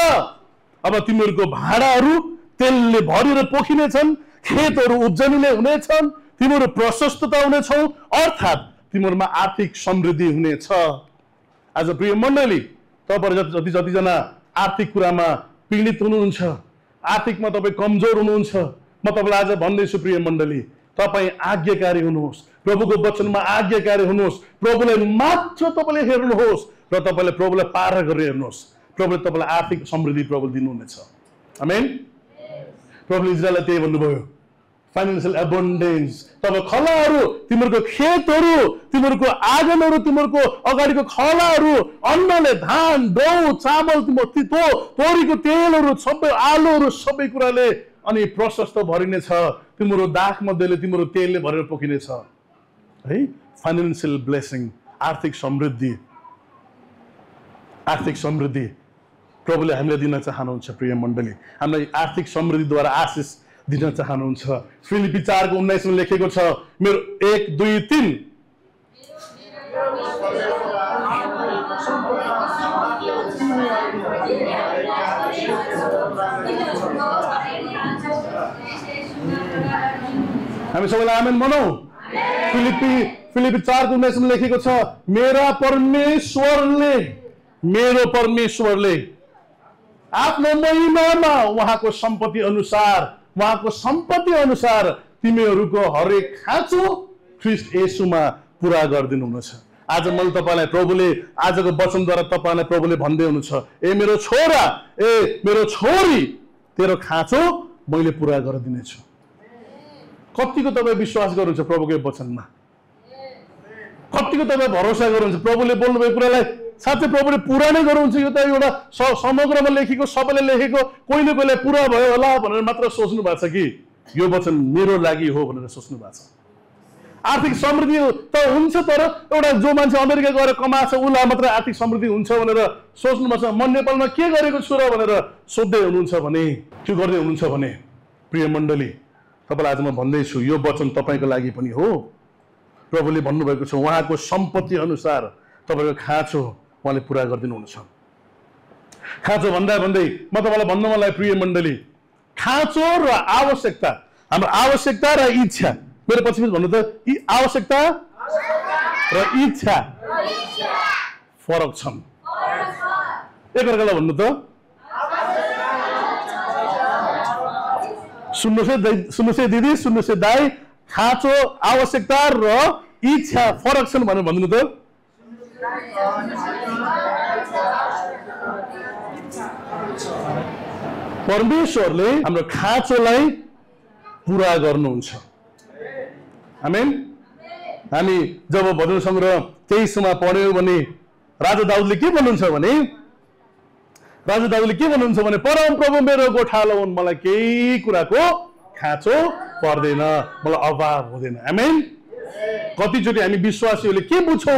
अब तिमीहरूको भाँडाहरू तेलले भरेर पोखिनेछन्, खेतहरू उब्जनीले हुनेछन्, तिमीहरू प्रशस्तता हुनेछौ, अर्थात् तिमीहरूमा आर्थिक समृद्धि हुनेछ। आज प्रिय मण्डली, तपाईहरु जतिजना आर्थिक कुरामा पीडित हुनुहुन्छ, आर्थिकमा तपाईँ कमजोर हुनुहुन्छ, म तपाईँलाई आज भन्दैछु प्रिय मण्डली, तपाईँ आज्ञाकारी हुनुहोस्, प्रभुको वचनमा आज्ञाकारी हुनुहोस्, प्रभुलाई मात्र तपाईँले हेर्नुहोस् र तपाईँले प्रभुलाई पार गरेर हेर्नुहोस्। प्रभुले तपाईँलाई आर्थिक समृद्धि प्रभुले दिनुहुनेछ। आमेन। प्रभुले इजरायललाई त्यही भन्नुभयो, फाइनेन्शियल एबन्डेन्स। तब खलाहरू, तिमीहरूको खेतहरू, तिमीहरूको आँगनहरू, तिमीहरूको अगाडिको खलाहरू, अन्नले, धान, गहुँ, चामल, तिम्रो तोरीको तेलहरू, सबै आलुहरू, सबै कुराले अनि प्रशस्त भरिनेछ। तिम्रो दाखमध्येले, तिम्रो तेलले भरेर पोखिनेछ। है, फाइनेन्शियल ब्लेसिङ, आर्थिक समृद्धि। आर्थिक समृद्धि प्रभुले हामीलाई दिन चाहनुहुन्छ प्रिय मण्डली। हामीलाई आर्थिक समृद्धिद्वारा आशिष दिन चाहनुहुन्छ। फिलिपी 4 को 19 में लेखेको छ, मेरो 1, 2, 3 हामी सबैलाई आमेन भनौँ। फिलिपी 4 को 19 में लेखेको छ, मेरो परमेश्वरले आफ्नो महिमामा उहाँको सम्पत्ति अनुसार तिमीहरूको हरेक खाँचो ख्रीष्ट येशूमा पुरा गरिदिनुहुनेछ। आज मैले तपाईँलाई प्रभुले आजको वचनद्वारा तपाईँलाई प्रभुले भन्दै हुनुहुन्छ, ए मेरो छोरा, ए मेरो छोरी, तेरो खाँचो मैले पुरा गरिदिनेछु। कतिको तपाईँ विश्वास गर्नुहुन्छ प्रभुको वचनमा? कतिको तपाईँ भरोसा गर्नुहुन्छ प्रभुले बोल्नुभएको कुरालाई? साँच्चै प्रभुले पुरा नै गर्नुहुन्छ? यो त एउटा समग्रमा लेखेको, सबैले लेखेको, कोहीले कोहीलाई पुरा भयो होला भनेर मात्र सोच्नु भएको छ कि यो वचन मेरो लागि हो भनेर सोच्नु भएको छ? आर्थिक समृद्धि त हुन्छ, तर एउटा जो मान्छे अमेरिका गएर कमाएको छ उसलाई मात्र आर्थिक समृद्धि हुन्छ भनेर सोच्नु भएको छ। म नेपालमा के गरेको छु र भनेर सोध्दै हुनुहुन्छ भने, के गर्दै हुनुहुन्छ भने, प्रिय मण्डली, तपाईँलाई आज म भन्दैछु यो वचन तपाईँको लागि पनि हो। प्रभुले भन्नुभएको छ, उहाँको सम्पत्ति अनुसार तपाईँको खाँचो उहाँले पुरा गरिदिनुहुन्छ। खाँचो भन्दा भन्दै म तपाईँलाई भन्नु मन लाग्यो प्रिय मण्डली, खाँचो र आवश्यकता, हाम्रो आवश्यकता र इच्छा, मेरो पछि भन्नु त, आवश्यकता र इच्छा फरक छन्। एकअर्कालाई भन्नु त, सुन्नुहोस् है दिदी, सुन्नुहोस् है दाइ, खाँचो, आवश्यकता र इच्छा फरक छन् भनेर भन्नु त। परमेश्वरले हाम्रो खाँचोलाई पुरा गर्नुहुन्छ। आमेन। हामी जब भजन सङ्ग्रह 23 मा पढ्यौँ भने राजा दाउदले के भन्नुहुन्छ भने, परम प्रभु मेरो गोठालो हुन्, मलाई केही कुराको खाँचो पर्दैन, मलाई अभाव हुँदैन। आमेन। कतिचोटि हामी विश्वासीहरूले के बुझ्छौँ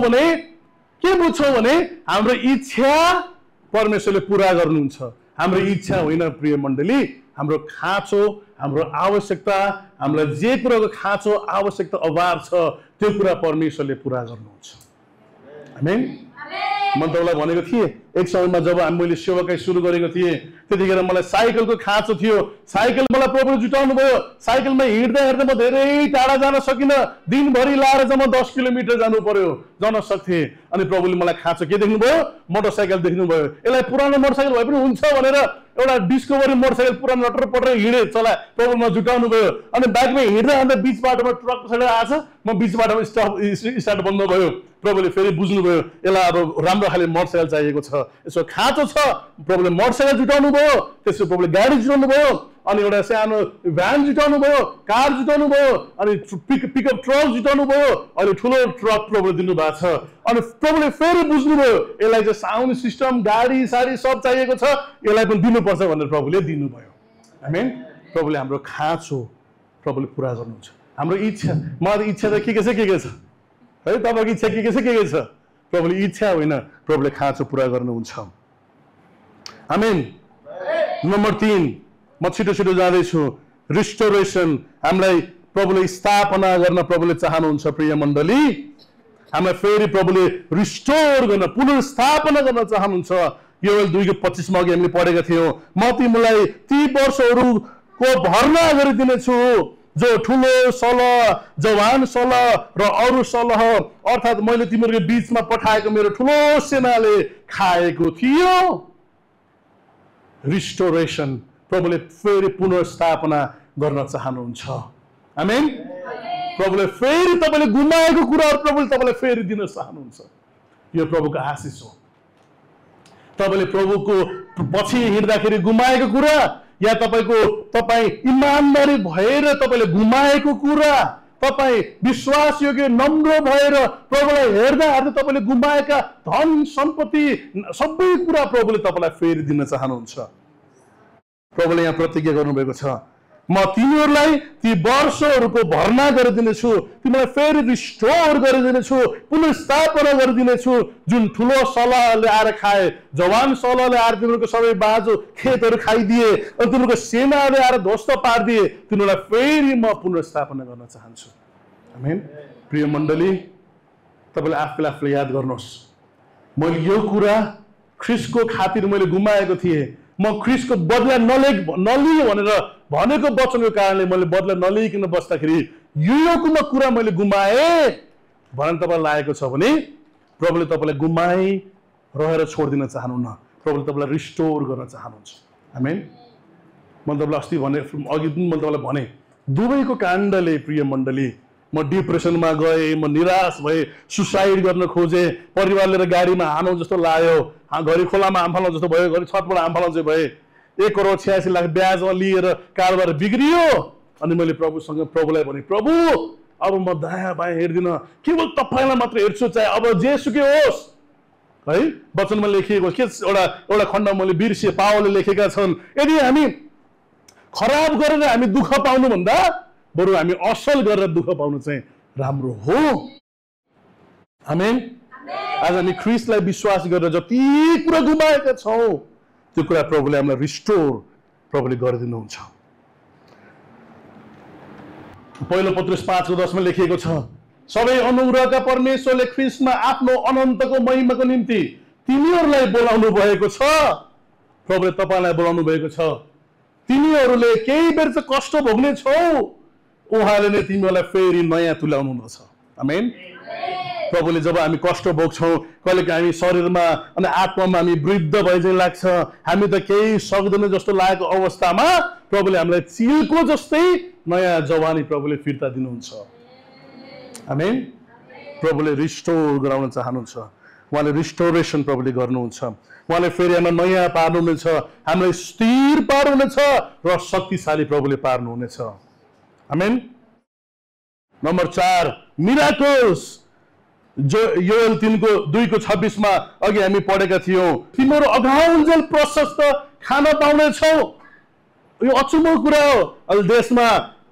भने हाम्रो इच्छा परमेश्वरले पुरा गर्नुहुन्छ, हाम्रो इच्छा होइन प्रिय मण्डली। हाम्रो खाँचो, हाम्रो आवश्यकता, हामीलाई जे कुराको खाँचो, आवश्यकता, अभाव छ त्यो कुरा परमेश्वरले पुरा गर्नुहुन्छ। आमेन। म तपाईँलाई भनेको थिएँ, एक समयमा जब मैले सेवाकाई सुरु गरेको थिएँ त्यतिखेर मलाई साइकलको खाँचो थियो। साइकल मलाई प्रभुले जुटाउनु भयो। साइकलमा हिँड्दा म धेरै टाढा जान सकिनँ। दिनभरि लाएर जम्मा 10 किलोमिटर जानु पर्यो। सक्थे अनि प्रभुले मलाई खाँचो के देख्नुभयो मोटरसाइकल देख्नुभयो यसलाई पुरानो मोटरसाइकल भए पनि हुन्छ भनेर एउटा डिस्कभरी मोटरसाइकल पुरानो लटर पटर हिँडे चला प्रभुमा जुटाउनु भयो अनि बाइकमा हिँड्दा अन्त बीच बाटोमा ट्रक पछाडि आएछ म बीच बाटोमा स्टार्ट बन्द भयो प्रभुले फेरि बुझ्नुभयो यसलाई अब राम्रो खाले मोटरसाइकल चाहिएको छ यसो खाँचो छ प्रभुले मोटरसाइकल जुटाउनु भयो त्यसो प्रभुले गाडी जुटाउनु भयो अनि एउटा सानो भ्यान जुटाउनु भयो कार जुटाउनु भयो अनि पिकअप ट्रक जुटाउनु भयो अनि ठुलो ट्रक प्रभुले दिनु भएको छ अनि प्रभुले फेरि बुझ्नुभयो यसलाई चाहिँ साउन्ड सिस्टम गाडी साडी सब चाहिएको छ यसलाई पनि दिनुपर्छ भनेर प्रभुले दिनुभयो आमेन प्रभुले हाम्रो खाँचो प्रभुले पुरा गर्नुहुन्छ हाम्रो इच्छा मलाई इच्छा त के छ है तपाईँको इच्छा के छ प्रभुले इच्छा होइन प्रभुले खाँचो पुरा गर्नुहुन्छ आमेन नम्बर 3 म छिटो जाँदैछु रिस्टोरेसन हामीलाई प्रभुले स्थापना गर्न प्रभुले चाहनुहुन्छ प्रिय मण्डली हामीलाई फेरि प्रभुले रिस्टोर गर्न पुनर्स्थापना गर्न चाहनुहुन्छ योएल 2:25 मा अघि हामीले पढेका थियौं म तिमीलाई ती वर्षहरूको भर्ना गरिदिनेछु जो ठुलो सलह जवान सलह र अरू सलह अर्थात् मैले तिमीहरूको बीचमा पठाएको मेरो ठुलो सेनाले खाएको थियो रिस्टोरेसन प्रभुले फेरि पुनर्स्थापना गर्न चाहनुहुन्छ आमेन प्रभुले फेरि तपाईले गुमाएको कुराहरु प्रभुले तपाईलाई फेरि दिन चाहनुहुन्छ यो प्रभुको आशीष हो तपाईले प्रभुको पछि हिँड्दाखेरि गुमाएको कुरा या तपाई इमानदारी भएर तपाईले गुमाएको कुरा तपाई विश्वासयोग्य नम्र भएर प्रभुलाई हेर्दा तपाईले गुमाएका धन सम्पत्ति सबै कुरा प्रभुले तपाईलाई फेरि दिन चाहनुहुन्छ प्रभुले यहाँ प्रतिज्ञा गर्नुभएको छ म तिमीहरूलाई ती वर्षहरूको भर्ना गरिदिनेछु तिमीलाई फेरि रिस्टोर गरिदिनेछु पुनर्स्थापना गरिदिनेछु जुन ठुलो सलहले आएर खाए जवान सलहले आएर तिनीहरूको सबै बाजु खेतहरू खाइदिए अनि तिनीहरूको सेनाले आएर ध्वस्त पारिदिए तिनीहरूलाई फेरि म पुनर्स्थापना गर्न चाहन्छु आमेन प्रिय मण्डली तपाईले आफूलाई याद गर्नुहोस् मैले यो कुरा ख्रीष्टको खातिर मैले गुमाएको थिएँ म ख्रीष्टको बदला नलिए भनेर भनेको वचनको कारणले मैले बदला नलिइकन बस्दाखेरि यो कुरा मैले गुमाए भनेर तपाईलाई लागेको छ भने प्रभुले तपाईलाई गुमाई रहेर छोड्दिन चाहनुहुन्न प्रभुले तपाईलाई रिस्टोर गर्न चाहनुहुन्छ आमेन मैले तपाईलाई अस्ति भने अघि पनि मैले तपाईलाई भने दुवैको काण्डले प्रिय मण्डली म डिप्रेसनमा गए म निराश भए सुसाइड गर्न खोजे परिवारले र गाडीमा हानौ जस्तो लाग्यो घरि खोलामा आम्फाल्न जस्तो भयो घरि छतबाट आम्फाल्न चाहिँ भए 1,86,00,000 ब्याजमा लिएर कारोबार बिग्रियो अनि मैले प्रभुलाई भने प्रभु अब म दायाँ बायाँ हेर्दिन केवल तपाईलाई मात्र हेर्छु चाहे अब जे सुकै होस् है वचनमा लेखिएको के एउटा खण्ड मैले बिर्से पावलले लेखेका छन् यदि हामी खराब गरेर हामी दुःख पाउनु भन्दा बरु हामी असल गरेर दुःख पाउनु चाहिँ राम्रो हो आमेन आज हामी ख्रीष्टलाई विश्वास गरेर जति कुरा गुमाएका छौं त्यो कुरा प्रभुले हामीलाई रिस्टोर प्रभुले गरिदिनुहुन्छ पहिलो पत्रुस 5:10 मा लेखिएको छ सबै अनुग्रहका परमेश्वरले ख्रीष्टमा आफ्नो अनन्तको महिमाको निम्ति तिनीहरूलाई बोलाउनु भएको छ प्रभुले तपाईलाई बोलाउनु भएको छ तिनीहरूले केही बेर चाहिँ कष्ट भोग्ने छौ उहाँले नै तिमीहरूलाई फेरि नयाँ तुल्याउनुहुन्छ आमेन प्रभुले जब हामी कष्ट भोग्छौं कहिलेकाहीँ हामी शरीरमा अनि आत्मामा हामी वृद्ध भए चाहिँ लाग्छ हामी त केही सक्दैन जस्तो लागेको अवस्थामा प्रभुले हामीलाई चिलको जस्तै नयाँ जवानी प्रभुले फिर्ता दिनुहुन्छ आमेन प्रभुले रिस्टोर गराउन चाहनुहुन्छ उहाँले रिस्टोरेसन प्रभुले गर्नुहुन्छ उहाँले फेरि हामीलाई नयाँ पार्नुहुनेछ हामीलाई स्थिर पार्नुहुनेछ र शक्तिशाली प्रभुले पार्नुहुनेछ आमेन नम्बर 4 मिराकल्स जो योएल 3:2-26 मा अघि हामी पढेका थियौं तिम्रो अगाउन्जेल प्रशस्त खान पाउने छौ यो अचम्मको कुरा हो अहिले देशमा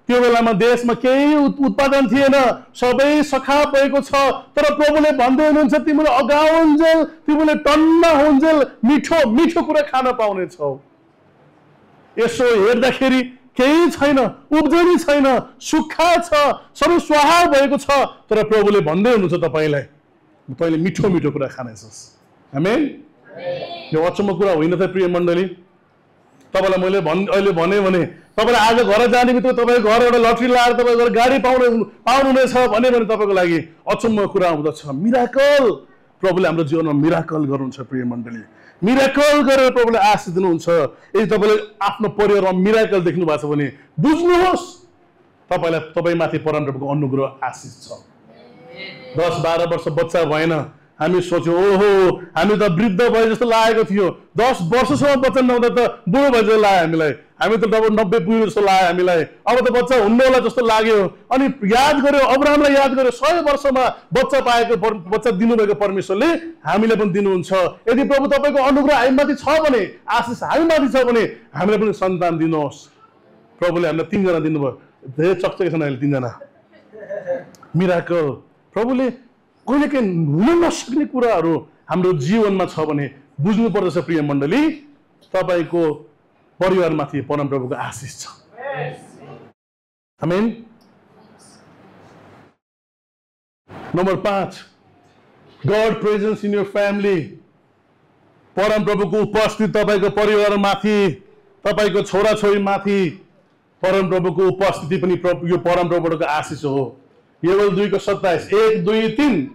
त्यो बेलामा देशमा केही उत्पादन थिएन सबै सखा भएको छ तर प्रभुले भन्दै हुनुहुन्छ तिम्रो अगाउन्जेल तिमीले टन्न हुन्जेल मिठो मिठो कुरा खान पाउने छौ यसो हेर्दाखेरि केही छैन उब्जनी छैन सुक्खा छ सबै स्वाहा भएको छ तर प्रभुले भन्दै हुनुहुन्छ तपाईलाई तैले मिठो मिठो कुरा खानेछस् आमेन यो अचम्मको कुरा होइन त प्रिय मण्डली तपाईँलाई मैले अहिले भने तपाईँलाई आज घर जाने बित्तिकै तपाईँको घरबाट लटरी लगाएर तपाईँको गाडी पाउनुहुनेछ भने तपाईँको लागि अचम्मको कुरा हुँदछ। मिराकल प्रभुले हाम्रो जीवनमा मिराकल गर्नुहुन्छ प्रिय मण्डली। मिराकल गरेर प्रभुले आशिष दिनुहुन्छ। यदि तपाईँले आफ्नो परिवारमा मिराकल देख्नु भएको छ भने बुझ्नुहोस् तपाईँमाथि परमप्रभुको अनुग्रह आशिष छ। 10-12 वर्ष बच्चा भएन, हामी सोच्यौँ ओहो हामी त वृद्ध भए जस्तो लागेको थियो। 10 वर्षसम्म बच्चा नहुँदा त बुढो भए जस्तो लाग्यो हामीलाई। हामी त 90 पुग्यो जस्तो लाग्यो हामीलाई। अब त बच्चा हुन्न होला जस्तो लाग्यो। अनि याद गर्यो, अब्राहमलाई याद गर्यो, 100 वर्षमा बच्चा दिनुभएको परमेश्वरले हामीलाई पनि दिनुहुन्छ। यदि प्रभु तपाईँको अनुग्रह हामीमाथि छ भने, आशिष हामीमाथि छ भने हामीलाई पनि सन्तान दिनुहोस्। प्रभुले हामीलाई 3 जना दिनुभयो। धेरै चकचके छन् अहिले 3 जना। मिराकल प्रभुले कहिलेकाहीँ हुन नसक्ने कुराहरू हाम्रो जीवनमा छ भने बुझ्नु पर्दछ प्रिय मण्डली, तपाईँको परिवारमाथि परमप्रभुको आशिष छ। Amen. Number 5, God presence in your family. परमप्रभुको उपस्थिति तपाईँको परिवारमाथि, तपाईँको छोराछोरीमाथि परमप्रभुको उपस्थिति पनि यो परमप्रभुको आशिष हो। योवेल 2:27 1 2 3।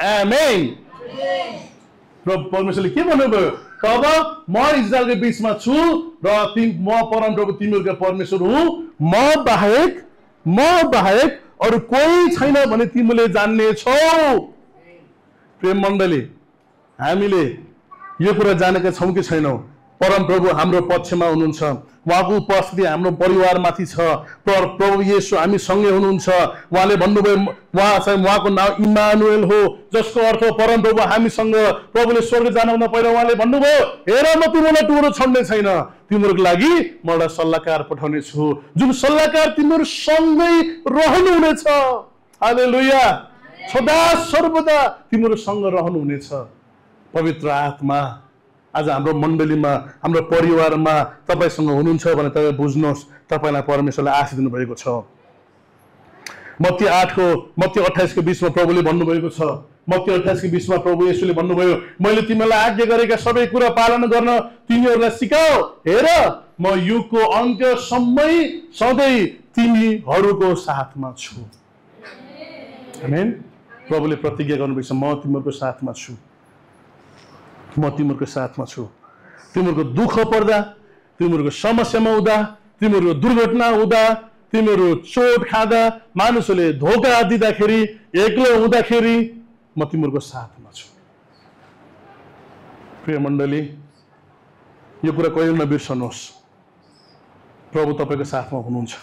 आमेन। प्रभु परमेश्वरले के भन्नुभयो? तब म इस्राएलको बीचमा छु र म परमप्रभु तिमीहरूको परमेश्वर हुँ। म बाहेक अरू कोही छैन भने तिमीले जान्ने छौ। प्रेम मण्डली, हामीले यो कुरा जानेका छौँ कि छैनौँ? परमप्रभु हाम्रो पक्षमा हुनुहुन्छ। उहाँको उपस्थिति हाम्रो परिवारमाथि छ। प्रभु येशू हामी सँगै हुनुहुन्छ। उहाँले भन्नुभयो उहाँको नाम इमानुएल हो, जसको अर्थ परमप्रभु हामीसँग। प्रभुले स्वर्ग जानुभन्दा पहिला उहाँले भन्नुभयो हेर म तिमीलाई टुरो छोड्ने छैन, तिमीहरूको लागि म एउटा सल्लाहकार पठाउने छु, जुन सल्लाहकार तिमीहरू सँगै रहनुहुनेछ। हालेलुया। सदा सर्वदा तिमीहरूसँग रहनुहुनेछ। पवित्र आत्मा आज हाम्रो मण्डलीमा, हाम्रो परिवारमा तपाईँसँग हुनुहुन्छ भने तपाईँ बुझ्नुहोस्, तपाईँलाई परमेश्वरले आशिष दिनुभएको छ। मत्ती 28:20 प्रभुले भन्नुभएको छ। मत्ती 28:20 प्रभु येशूले भन्नुभयो मैले तिमीलाई आज्ञा गरेका सबै कुरा पालन गर्न तिमीहरूलाई सिकाऊ। हेर म युगको अन्त्यसम्म सधैँ तिमीहरूको साथमा छु। आमेन। प्रभुले प्रतिज्ञा गर्नुभएको छ म तिमीहरूको साथमा छु। म तिमीहरूको साथमा छु। तिमीहरूको दुःख पर्दा, तिमीहरूको समस्यामा हुँदा, तिमीहरूको दुर्घटना हुँदा, तिमीहरू चोट खाँदा, मानिसहरूले धोका दिँदाखेरि, एक्लो हुँदाखेरि म तिमीहरूको साथमा छु। प्रिय मण्डली, यो कुरा कहिले नबिर्सनुहोस्, प्रभु तपाईँको साथमा हुनुहुन्छ।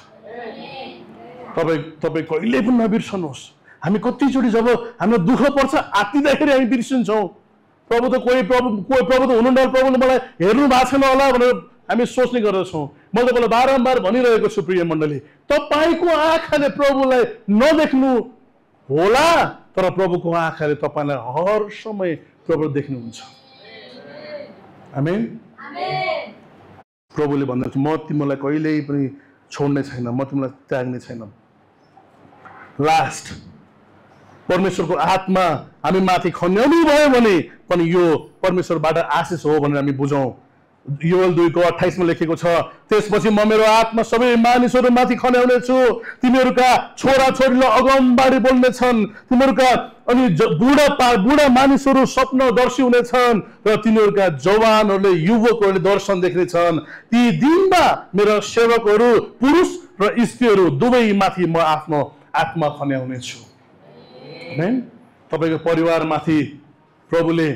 तपाईँ कहिले पनि नबिर्सनुहोस्। हामी कतिचोटि जब हामीलाई दुःख पर्छ आत्तिँदाखेरि हामी बिर्सिन्छौँ। प्रभु त कोही प्रभु त हुनुहुन्न, प्रभुले मलाई हेर्नु भएको छैन होला भनेर हामी सोच्ने गर्दछौँ। म तपाईँलाई बारम्बार भनिरहेको छु प्रिय मण्डली, तपाईँको आँखाले प्रभुलाई नदेख्नु होला, तर प्रभुको आँखाले तपाईँलाई हर समय प्रभु देख्नुहुन्छ। आमेन। प्रभुले भन्नुहुन्छ म तिमीलाई कहिल्यै पनि छोड्ने छैन, म तिमीलाई त्याग्ने छैन। लास्ट, परमेश्वरको आत्मा हामी माथि खन्याउनु भयो भने पनि यो परमेश्वरबाट आशिष हो भनेर हामी बुझौँ। योवेल 2:28 लेखेको छ त्यसपछि म मेरो आत्मा सबै मानिसहरू माथि खन्याउने छु। तिमीहरूका छोराछोरीले अगमबारी बोल्नेछन्, तिमीहरूका अनि बुढा मानिसहरू स्वप्नदर्शी हुनेछन् र तिनीहरूका जवानहरूले युवकहरूले दर्शन देख्नेछन्। ती दिनमा मेरा सेवकहरू पुरुष र स्त्रीहरू दुवै माथि म आफ्नो आत्मा खन्याउने छु। तपाईँको परिवारमाथि प्रभुले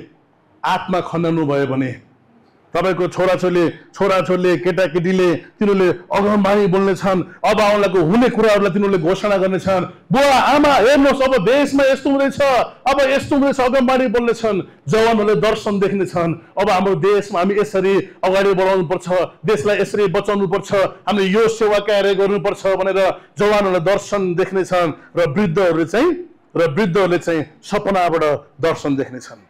आत्मा खन्याउनु भयो भने, तपाईँको छोराछोरीले केटाकेटीले तिनीहरूले अगमबाणी बोल्नेछन्, अब आउनलाको हुने कुराहरूलाई तिनीहरूले घोषणा गर्नेछन्। बुवा आमा हेर्नुहोस् अब देशमा यस्तो हुँदैछ, अब यस्तो हुँदैछ, अगमबाणी बोल्नेछन्। जवानहरूले दर्शन देख्नेछन्, अब हाम्रो देशमा हामी यसरी अगाडि बढाउनु पर्छ, देशलाई यसरी बचाउनु पर्छ, हामीले यो सेवा कार्य गर्नुपर्छ भनेर जवानहरूले दर्शन देख्नेछन् र वृद्धहरूले चाहिँ सपनाबाट दर्शन देख्नेछन्।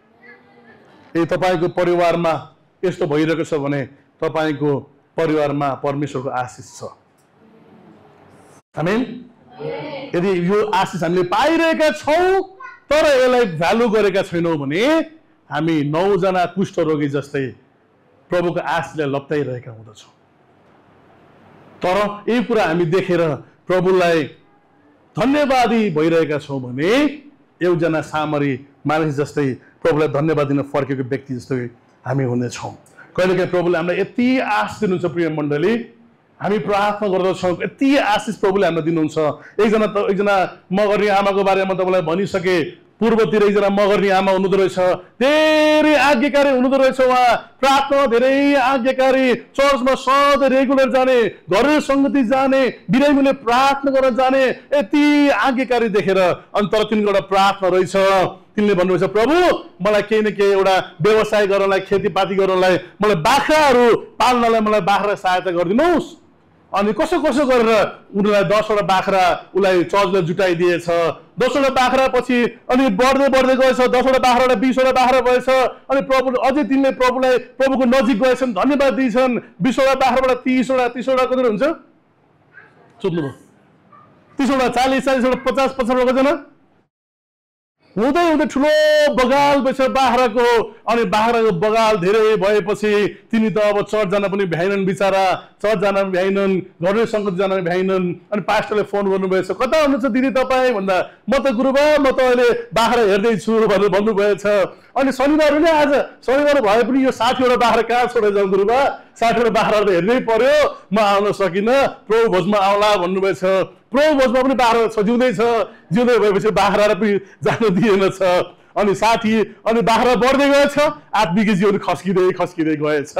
यदि तपाईँको परिवारमा यस्तो भइरहेको छ भने तपाईको परिवारमा परमेश्वरको आशिष छ। आमेन। यदि यो आशिष हामीले पाइरहेका छौं तर यसलाई भ्यालु गरेका छैनौं भने हामी 9 जना कुष्ठरोगी जस्तै प्रभुको आशिषलाई लप्टाइरहेका हुँदछौं। तर यही कुरा हामी देखेर प्रभुलाई धन्यवादी भइरहेका छौं भने एकजना सामरी मानिस जस्तै प्रभुलाई धन्यवाद दिन फर्केको व्यक्ति जस्तै हामी हुनेछौँ। कहिलेकाहीँ प्रभुले हामीलाई यति आशिष दिनुहुन्छ प्रिय मण्डली, हामी प्रार्थना गर्दछौँ यति आशिष प्रभुले हामीलाई दिनुहुन्छ। एकजना मगर्नी आमाको बारेमा तपाईँलाई भनिसके, पूर्वतिर एकजना मगर्नी आमा हुनुहुँदो रहेछ, धेरै आज्ञाकारी हुनुहुँदो रहेछ। उहाँ प्रार्थना धेरै आज्ञाकारी, चर्चमा सधैँ रेगुलर जाने, घरेलु सङ्गति जाने, बिरामीले प्रार्थना गर्न जाने, यति आज्ञाकारी देखेर अनि तर तिनको एउटा प्रार्थना रहेछ। तिनले भन्नुहुन्छ प्रभु मलाई केही न केही एउटा व्यवसाय गर्नलाई, खेतीपाती गर्नलाई, मलाई बाख्राहरू पाल्नलाई मलाई बाख्रा सहायता गरिदिनुहोस्। अनि कसो कसो गरेर उनीलाई 10वटा बाख्रा उसलाई चर्चले जुटाइदिएछ। 10वटा बाख्रा पछि अनि बढ्दै बढ्दै गएछ, 10वटा बाख्राबाट 20वटा बाख्रा भएछ। अनि प्रभु अझै तिनले प्रभुको नजिक गएछन्, धन्यवाद दिन्छन्। 20वटा बाख्राबाट 30वटा कति हुन्छ सोध्नुभयो? 30वटा 40वटा 50वटा कतिजना हुँदै हुँदै ठुलो बगाल भएछ बाख्राको। अनि बाख्राको बगाल धेरै भएपछि तिनी त अब चर्च जान पनि भ्याइनन्, बिचरा चर्च जान पनि भ्याइनन्, घरेलु सङ्गत जान पनि भ्याइनन्। अनि पास्टरले फोन गर्नुभएछ, कता हुनुहुन्छ दिदी तपाईँ भन्दा म त गुरुबा म त अहिले बाख्रा हेर्दैछु भनेर भन्नुभएछ। अनि शनिबार नै आज शनिबार भए पनि यो 60वटा बाख्रा कहाँ छोडेर जाउँ गुरुबा, 60वटा बाख्रा त हेर्नै पर्यो, म आउन सकिनँ, प्रभु भोजमा आउला भन्नुभएछ। प्रभु भोजमा पनि बाख्रा जिउँदै भएपछि बाख्रा पनि जान दिएनछ। अनि साथी अनि बाख्रा बढ्दै गएछ, आत्मिक जीवन खस्किँदै गएछ।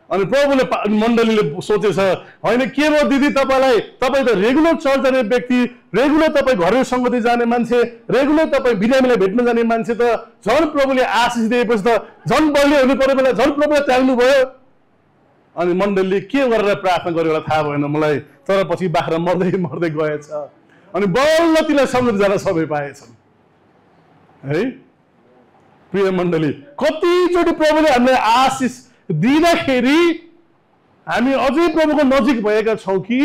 अनि प्रभुले मण्डलीले सोचेछ होइन के भयो दिदी तपाईँ त रेगुलर चर्च जाने व्यक्ति, रेगुलर तपाईँ घरेलु सङ्गति जाने मान्छे, रेगुलर तपाईँ बिरामीलाई भेट्न जाने मान्छे, त झन् प्रभुले आशिष दिएपछि त झन् बलियो हुनु पर्यो बेला झन् प्रभुले त्याग्नु भयो। अनि मण्डलीले के गरेर प्रार्थना गर्यो होला थाहा भएन मलाई, तर पछि बाख्रा मर्दै गएछ। अनि बल्ल तिलाई सङ्गति जान सबै पाएछन् है। प्रिय मण्डली, कतिचोटि प्रभुले हामीलाई आशिष दिँदाखेरि हामी अझै प्रभुको नजिक भएका छौँ कि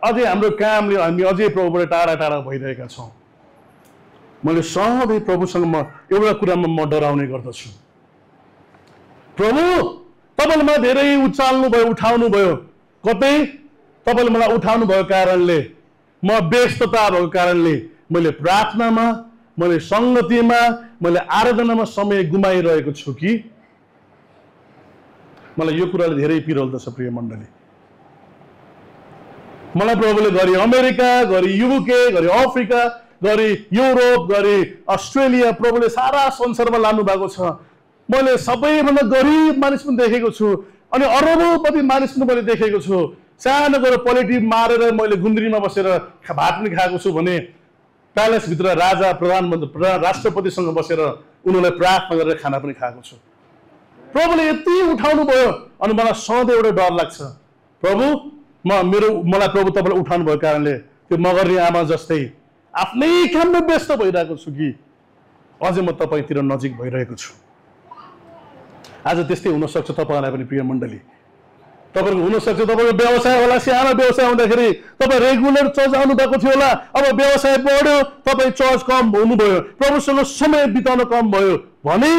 अझै हाम्रो कामले हामी अझै प्रभुबाट टाढा टाढा भइरहेका छौँ। मैले सधैँ प्रभुसँग एउटा कुरामा म डराउने गर्दछु, प्रभु तपाईँले मलाई धेरै उचाल्नु भयो, उठाउनु भयो, कतै तपाईँले मलाई उठाउनु भएको कारणले, म व्यस्तता भएको कारणले मैले प्रार्थनामा, मैले सङ्गतिमा, मैले आराधनामा समय गुमाइरहेको छु कि? मलाई यो कुराले धेरै पिरोल्दछ प्रिय मण्डली। मलाई प्रभुले गरी अमेरिका, गरी युके, गरी अफ्रिका, गरी युरोप, गरी अस्ट्रेलिया प्रभुले सारा संसारमा लानु भएको छ। मैले सबैभन्दा गरिब मानिस पनि देखेको छु, अनि अरबौँपति मानिस पनि मैले देखेको छु। सानो गरेर पोलिटिभ मारेर मैले गुन्द्रीमा बसेर भात पनि खाएको छु भने प्यालेसभित्र राजा प्रधानमन्त्री राष्ट्रपतिसँग बसेर उनीहरूलाई प्रार्थना गरेर खाना पनि खाएको छु। प्रभुले यति उठाउनु भयो अनि मलाई सधैँ एउटा डर लाग्छ, प्रभु मलाई प्रभु तपाईँले उठाउनु भएको कारणले त्यो मगर्नी आमा जस्तै आफ्नै काममा व्यस्त भइरहेको छु कि अझै म तपाईँतिर नजिक भइरहेको छु। आज त्यस्तै हुनसक्छ तपाईँलाई पनि प्रिय मण्डली। तपाईँको हुनसक्छ तपाईँको व्यवसाय होला, सानो व्यवसाय हुँदाखेरि तपाईँ रेगुलर चर्च आउनु भएको थियो होला, अब व्यवसाय बढ्यो, तपाईँ चर्च कम हुनुभयो, प्रभुसँग समय बिताउन कम भयो भने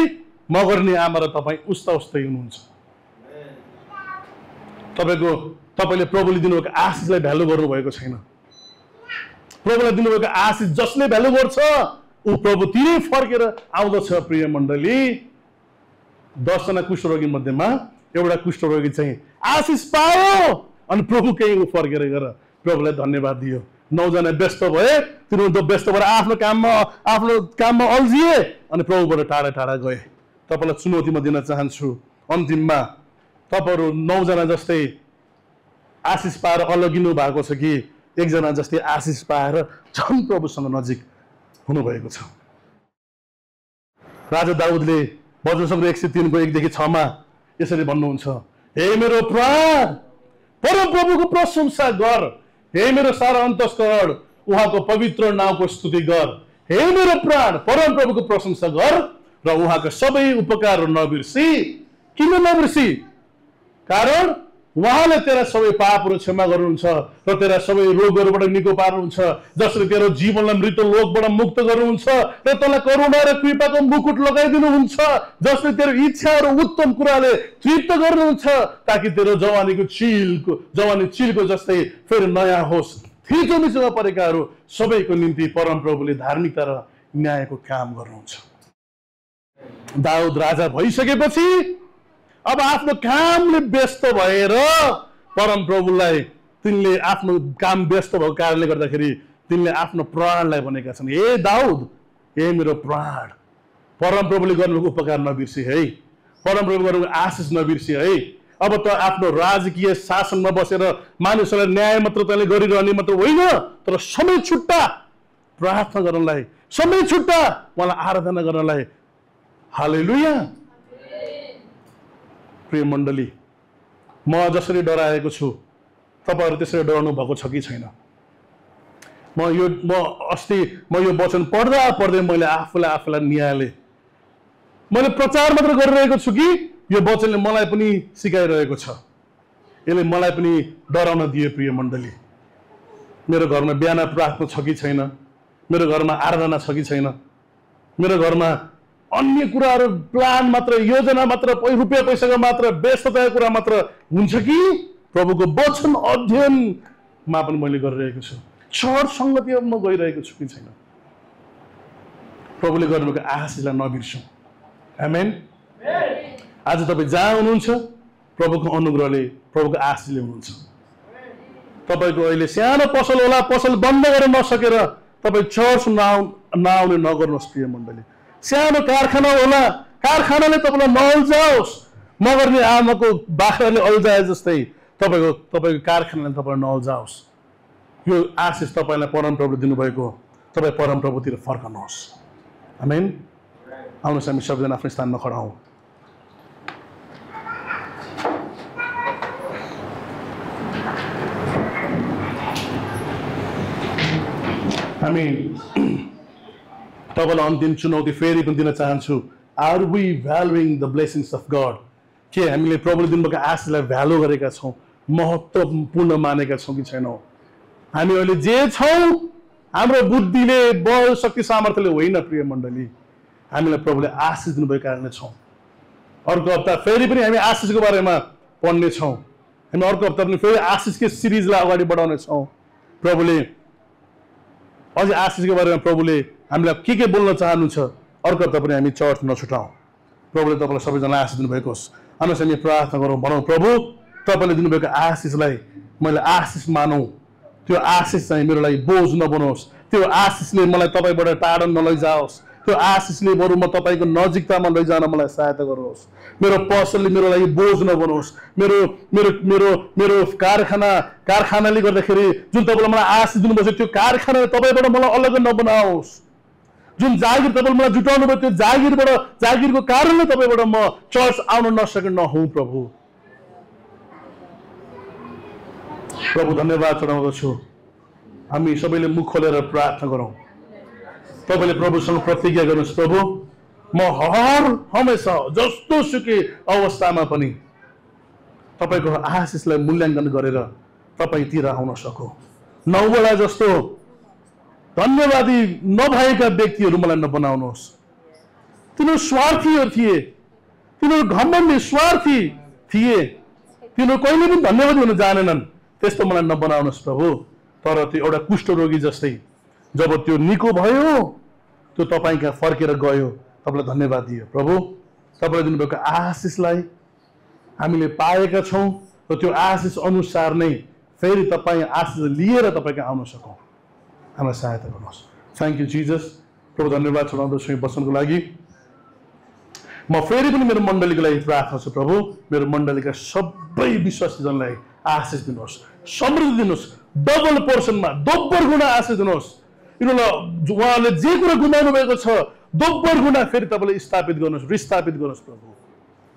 मगर्नी आमा र तपाईँ उस्तै हुनुहुन्छ। तपाईँले प्रभुले दिनुभएको आशिषलाई भ्यालु गर्नुभएको छैन। प्रभुलाई दिनुभएको आशिष जसले भ्यालु गर्छ ऊ प्रभुतिरै फर्केर आउँदछ। प्रिय मण्डली, 10 जना कुष्ठरोगी मध्येमा एउटा कुष्ठरोगी चाहिँ आशिष पायो अनि प्रभुकै फर्केर गएर प्रभुलाई धन्यवाद दियो। 9 जना व्यस्त भए, तिनीहरू व्यस्त भएर आफ्नो काममा अल्झिए अनि प्रभुबाट टाढा टाढा गए। तपाईँलाई चुनौती म दिन चाहन्छु, अन्तिममा तपाईँहरू 9 जना जस्तै आशिष पाएर अलगिनु भएको छ कि एकजना जस्तै आशिष पाएर झन् प्रभुसँग नजिक हुनुभएको छ। राजा दाउदले भजन सङ्ग्रह 103 को 1 देखि 6 मा यसरी भन्नुहुन्छ, हे मेरो प्राण परम प्रभुको प्रशंसा गर, हे मेरो सारा अन्तस्करण उहाँको पवित्र नामको स्तुति गर। हे मेरो प्राण परम प्रभुको प्रशंसा गर र उहाँका सबै उपकारहरू नबिर्सी। किन नबिर्सी? कारण उहाँले तेरा सबै पापहरू क्षमा गर्नुहुन्छ र तेरा सबै रोगहरूबाट निको पार्नुहुन्छ, जसले तेरो जीवनलाई मृत्यु लोकबाट मुक्त गर्नुहुन्छ र तँलाई करुणा र कृपाको मुकुट लगाइदिनुहुन्छ, जसले तेरो इच्छाहरू उत्तम कुराले तृप्त गर्नुहुन्छ, ताकि तेरो जवानी चिलको जस्तै फेरि नयाँ होस्। थिचोमिचोमा परेकाहरू सबैको निम्ति परमप्रभुले धार्मिकता र न्यायको काम गर्नुहुन्छ। दाउद राजा भइसकेपछि अब आफ्नो कामले व्यस्त भएर परमप्रभुलाई तिनले आफ्नो काम व्यस्त भएको कारणले गर्दाखेरि तिनले आफ्नो प्राणलाई भनेका छन्, हे दाउद, हे मेरो प्राण, परमप्रभुले गर्नुभएको उपकार नबिर्सी है, परमप्रभुले गर्नुभएको आशिष नबिर्सी है। अब त आफ्नो राजकीय शासनमा बसेर मानिसहरूलाई न्याय मात्र तैँले गरिरहने मात्र होइन, तर समय छुट्टा प्रार्थना गर्नलाई, समय छुट्टा उहाँलाई आराधना गर्नलाई। हालेलुया। प्रिय मण्डली, म जसरी डराएको छु तपाईहरु त्यसरी डराउनु भएको छ कि छैन? म यो वचन पढ्दै मैले आफूलाई निहाले। मैले प्रचार मात्र गरिरहेको छु कि यो वचनले मलाई पनि सिकाइरहेको छ, यसले मलाई पनि डराउन दिए। प्रिय मण्डली, मेरो घरमा बिहान प्रार्थना छ कि छैन, मेरो घरमा आराधना छ कि छैन, मेरो घरमा अन्य कुराहरू प्लान मात्र, योजना मात्र, रुपियाँ पैसाको मात्र, व्यस्तताको कुरा मात्र हुन्छ कि प्रभुको वचन अध्ययनमा पनि मैले गरिरहेको छु, चर्च संगतिमा म गइरहेको छु कि छैन? प्रभुले गर्नुभएको आशिषलाई नबिर्सौँ। आमेन। आज तपाईँ जहाँ हुनुहुन्छ प्रभुको अनुग्रहले, प्रभुको आशिषले हुनुहुन्छ। तपाईँको अहिले सानो पसल होला, पसल बन्द गर्न नसकेर तपाईँ चर्च नआउने नगर्नुहोस्। प्रिय मण्डली, सानो कारखाना होला, कारखानाले तपाईँलाई नअल्झाओस्, मगर्ने आमाको बाख्राले अल्झाए जस्तै तपाईँको कारखानाले तपाईँलाई नअल्झाओस्। यो आशिष तपाईँलाई परमप्रभुले दिनुभएको, तपाईँ परमप्रभुतिर फर्कनुहोस्। आमेन। आउनुहोस् हामी सबैजना आफ्नो स्थानमा खडा हौँ। हामी तपाईँलाई अन्तिम चुनौती फेरि पनि दिन चाहन्छु। Are we valuing the blessings of God? के हामीले प्रभुले दिनुभएको आशिषलाई भ्यालु गरेका छौँ, महत्त्वपूर्ण मानेका छौँ कि छैनौँ? हामी अहिले जे छौँ हाम्रो बुद्धिले, बल, शक्ति, सामर्थ्यले होइन। प्रिय मण्डली, हामीलाई प्रभुले आशिष दिनुभएको कारणले छौँ। अर्को हप्ता फेरि पनि हामी आशिषको बारेमा पढ्ने छौँ। हामी अर्को हप्ता पनि फेरि आशिषकै सिरिजलाई अगाडि बढाउने छौँ। प्रभुले अझै आशिषको बारेमा प्रभुले हामीलाई के बोल्न चाहनुहुन्छ, अर्को हप्ता पनि हामी चर्च नछुटाउँ। प्रभुले तपाईँलाई सबैजना आशिष दिनुभएको होस्। अनुसार हामी प्रार्थना गरौँ, भनौँ, प्रभु तपाईँले दिनुभएको आशिषलाई मैले आशिष मानौँ। त्यो आशिष चाहिँ मेरो लागि बोझ नबनोस्, त्यो आशिषले मलाई तपाईँबाट टाढा नलैजाओस्, त्यो आशिषले बरु म तपाईँको नजिकतामा लैजान मलाई सहायता गर्नुहोस्। मेरो पसलले मेरो लागि बोझ नबनोस्। मेरो मेरो मेरो मेरो कारखानाले गर्दाखेरि जुन तपाईँले मलाई आशिष दिनुभएको छ त्यो कारखानाले तपाईँबाट मलाई अलग नबनाओस्। जुन जागिर तपाईँले मलाई जुटाउनु भयो त्यो जागिरको कारणले तपाईँबाट म चर्च आउन नसके नहुँ। प्रभु धन्यवाद चढाउँदछु। हामी सबैले मुख खोलेर प्रार्थना गरौँ। तपाईँले प्रभुसँग प्रतिज्ञा गर्नुहोस्, प्रभु म हर हमेसा जस्तो सुकै अवस्थामा पनि तपाईँको आशिषलाई मूल्याङ्कन गरेर तपाईँतिर आउन सकौँ। नौवटा जस्तो धन्यवादी नभएका व्यक्तिहरू मलाई नबनाउनुहोस्। तिनीहरू स्वार्थीहरू थिए, तिनीहरू घमण्डी स्वार्थी थिए, तिनीहरू कहिले पनि धन्यवादी हुन जानेनन्। त्यस्तो मलाई नबनाउनुहोस् प्रभु। तर त्यो एउटा कुष्ठरोगी जस्तै जब त्यो निको भयो, त्यो तपाईँ कहाँ फर्केर गयो, तपाईँलाई धन्यवाद दियो। प्रभु तपाईँले दिनुभएको आशिषलाई हामीले पाएका छौँ र त्यो आशिष अनुसार नै फेरि तपाईँ आशिष लिएर तपाईँ कहाँ आउन सकौँ। हामीलाई सहायता गर्नुहोस्। Thank you Jesus. प्रभु धन्यवाद चढाउँदछु यो वचनको लागि। म फेरि पनि मेरो मण्डलीको लागि प्रार्थना छु। प्रभु मेरो मण्डलीका सबै विश्वासीजनलाई आशिष दिनुहोस्, समृद्धि दिनुहोस्, डबल पोर्सनमा दोब्बर गुणा आशिष दिनुहोस्। यिनीहरूलाई उहाँले जे कुरा गुमाउनु भएको छ दोब्बर गुणा फेरि तपाईँले स्थापित गर्नुहोस्, रिस्थापित गर्नुहोस्। प्रभु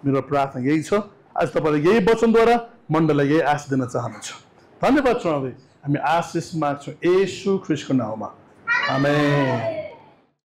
मेरो प्रार्थना यही छ। आज तपाईँले यही वचनद्वारा मण्डलीलाई यही आशिष दिन चाहनुहुन्छ। धन्यवाद चढाउँदै हामी आशिष माग्छौँ येशू ख्रीष्टको नाममा। आमेन।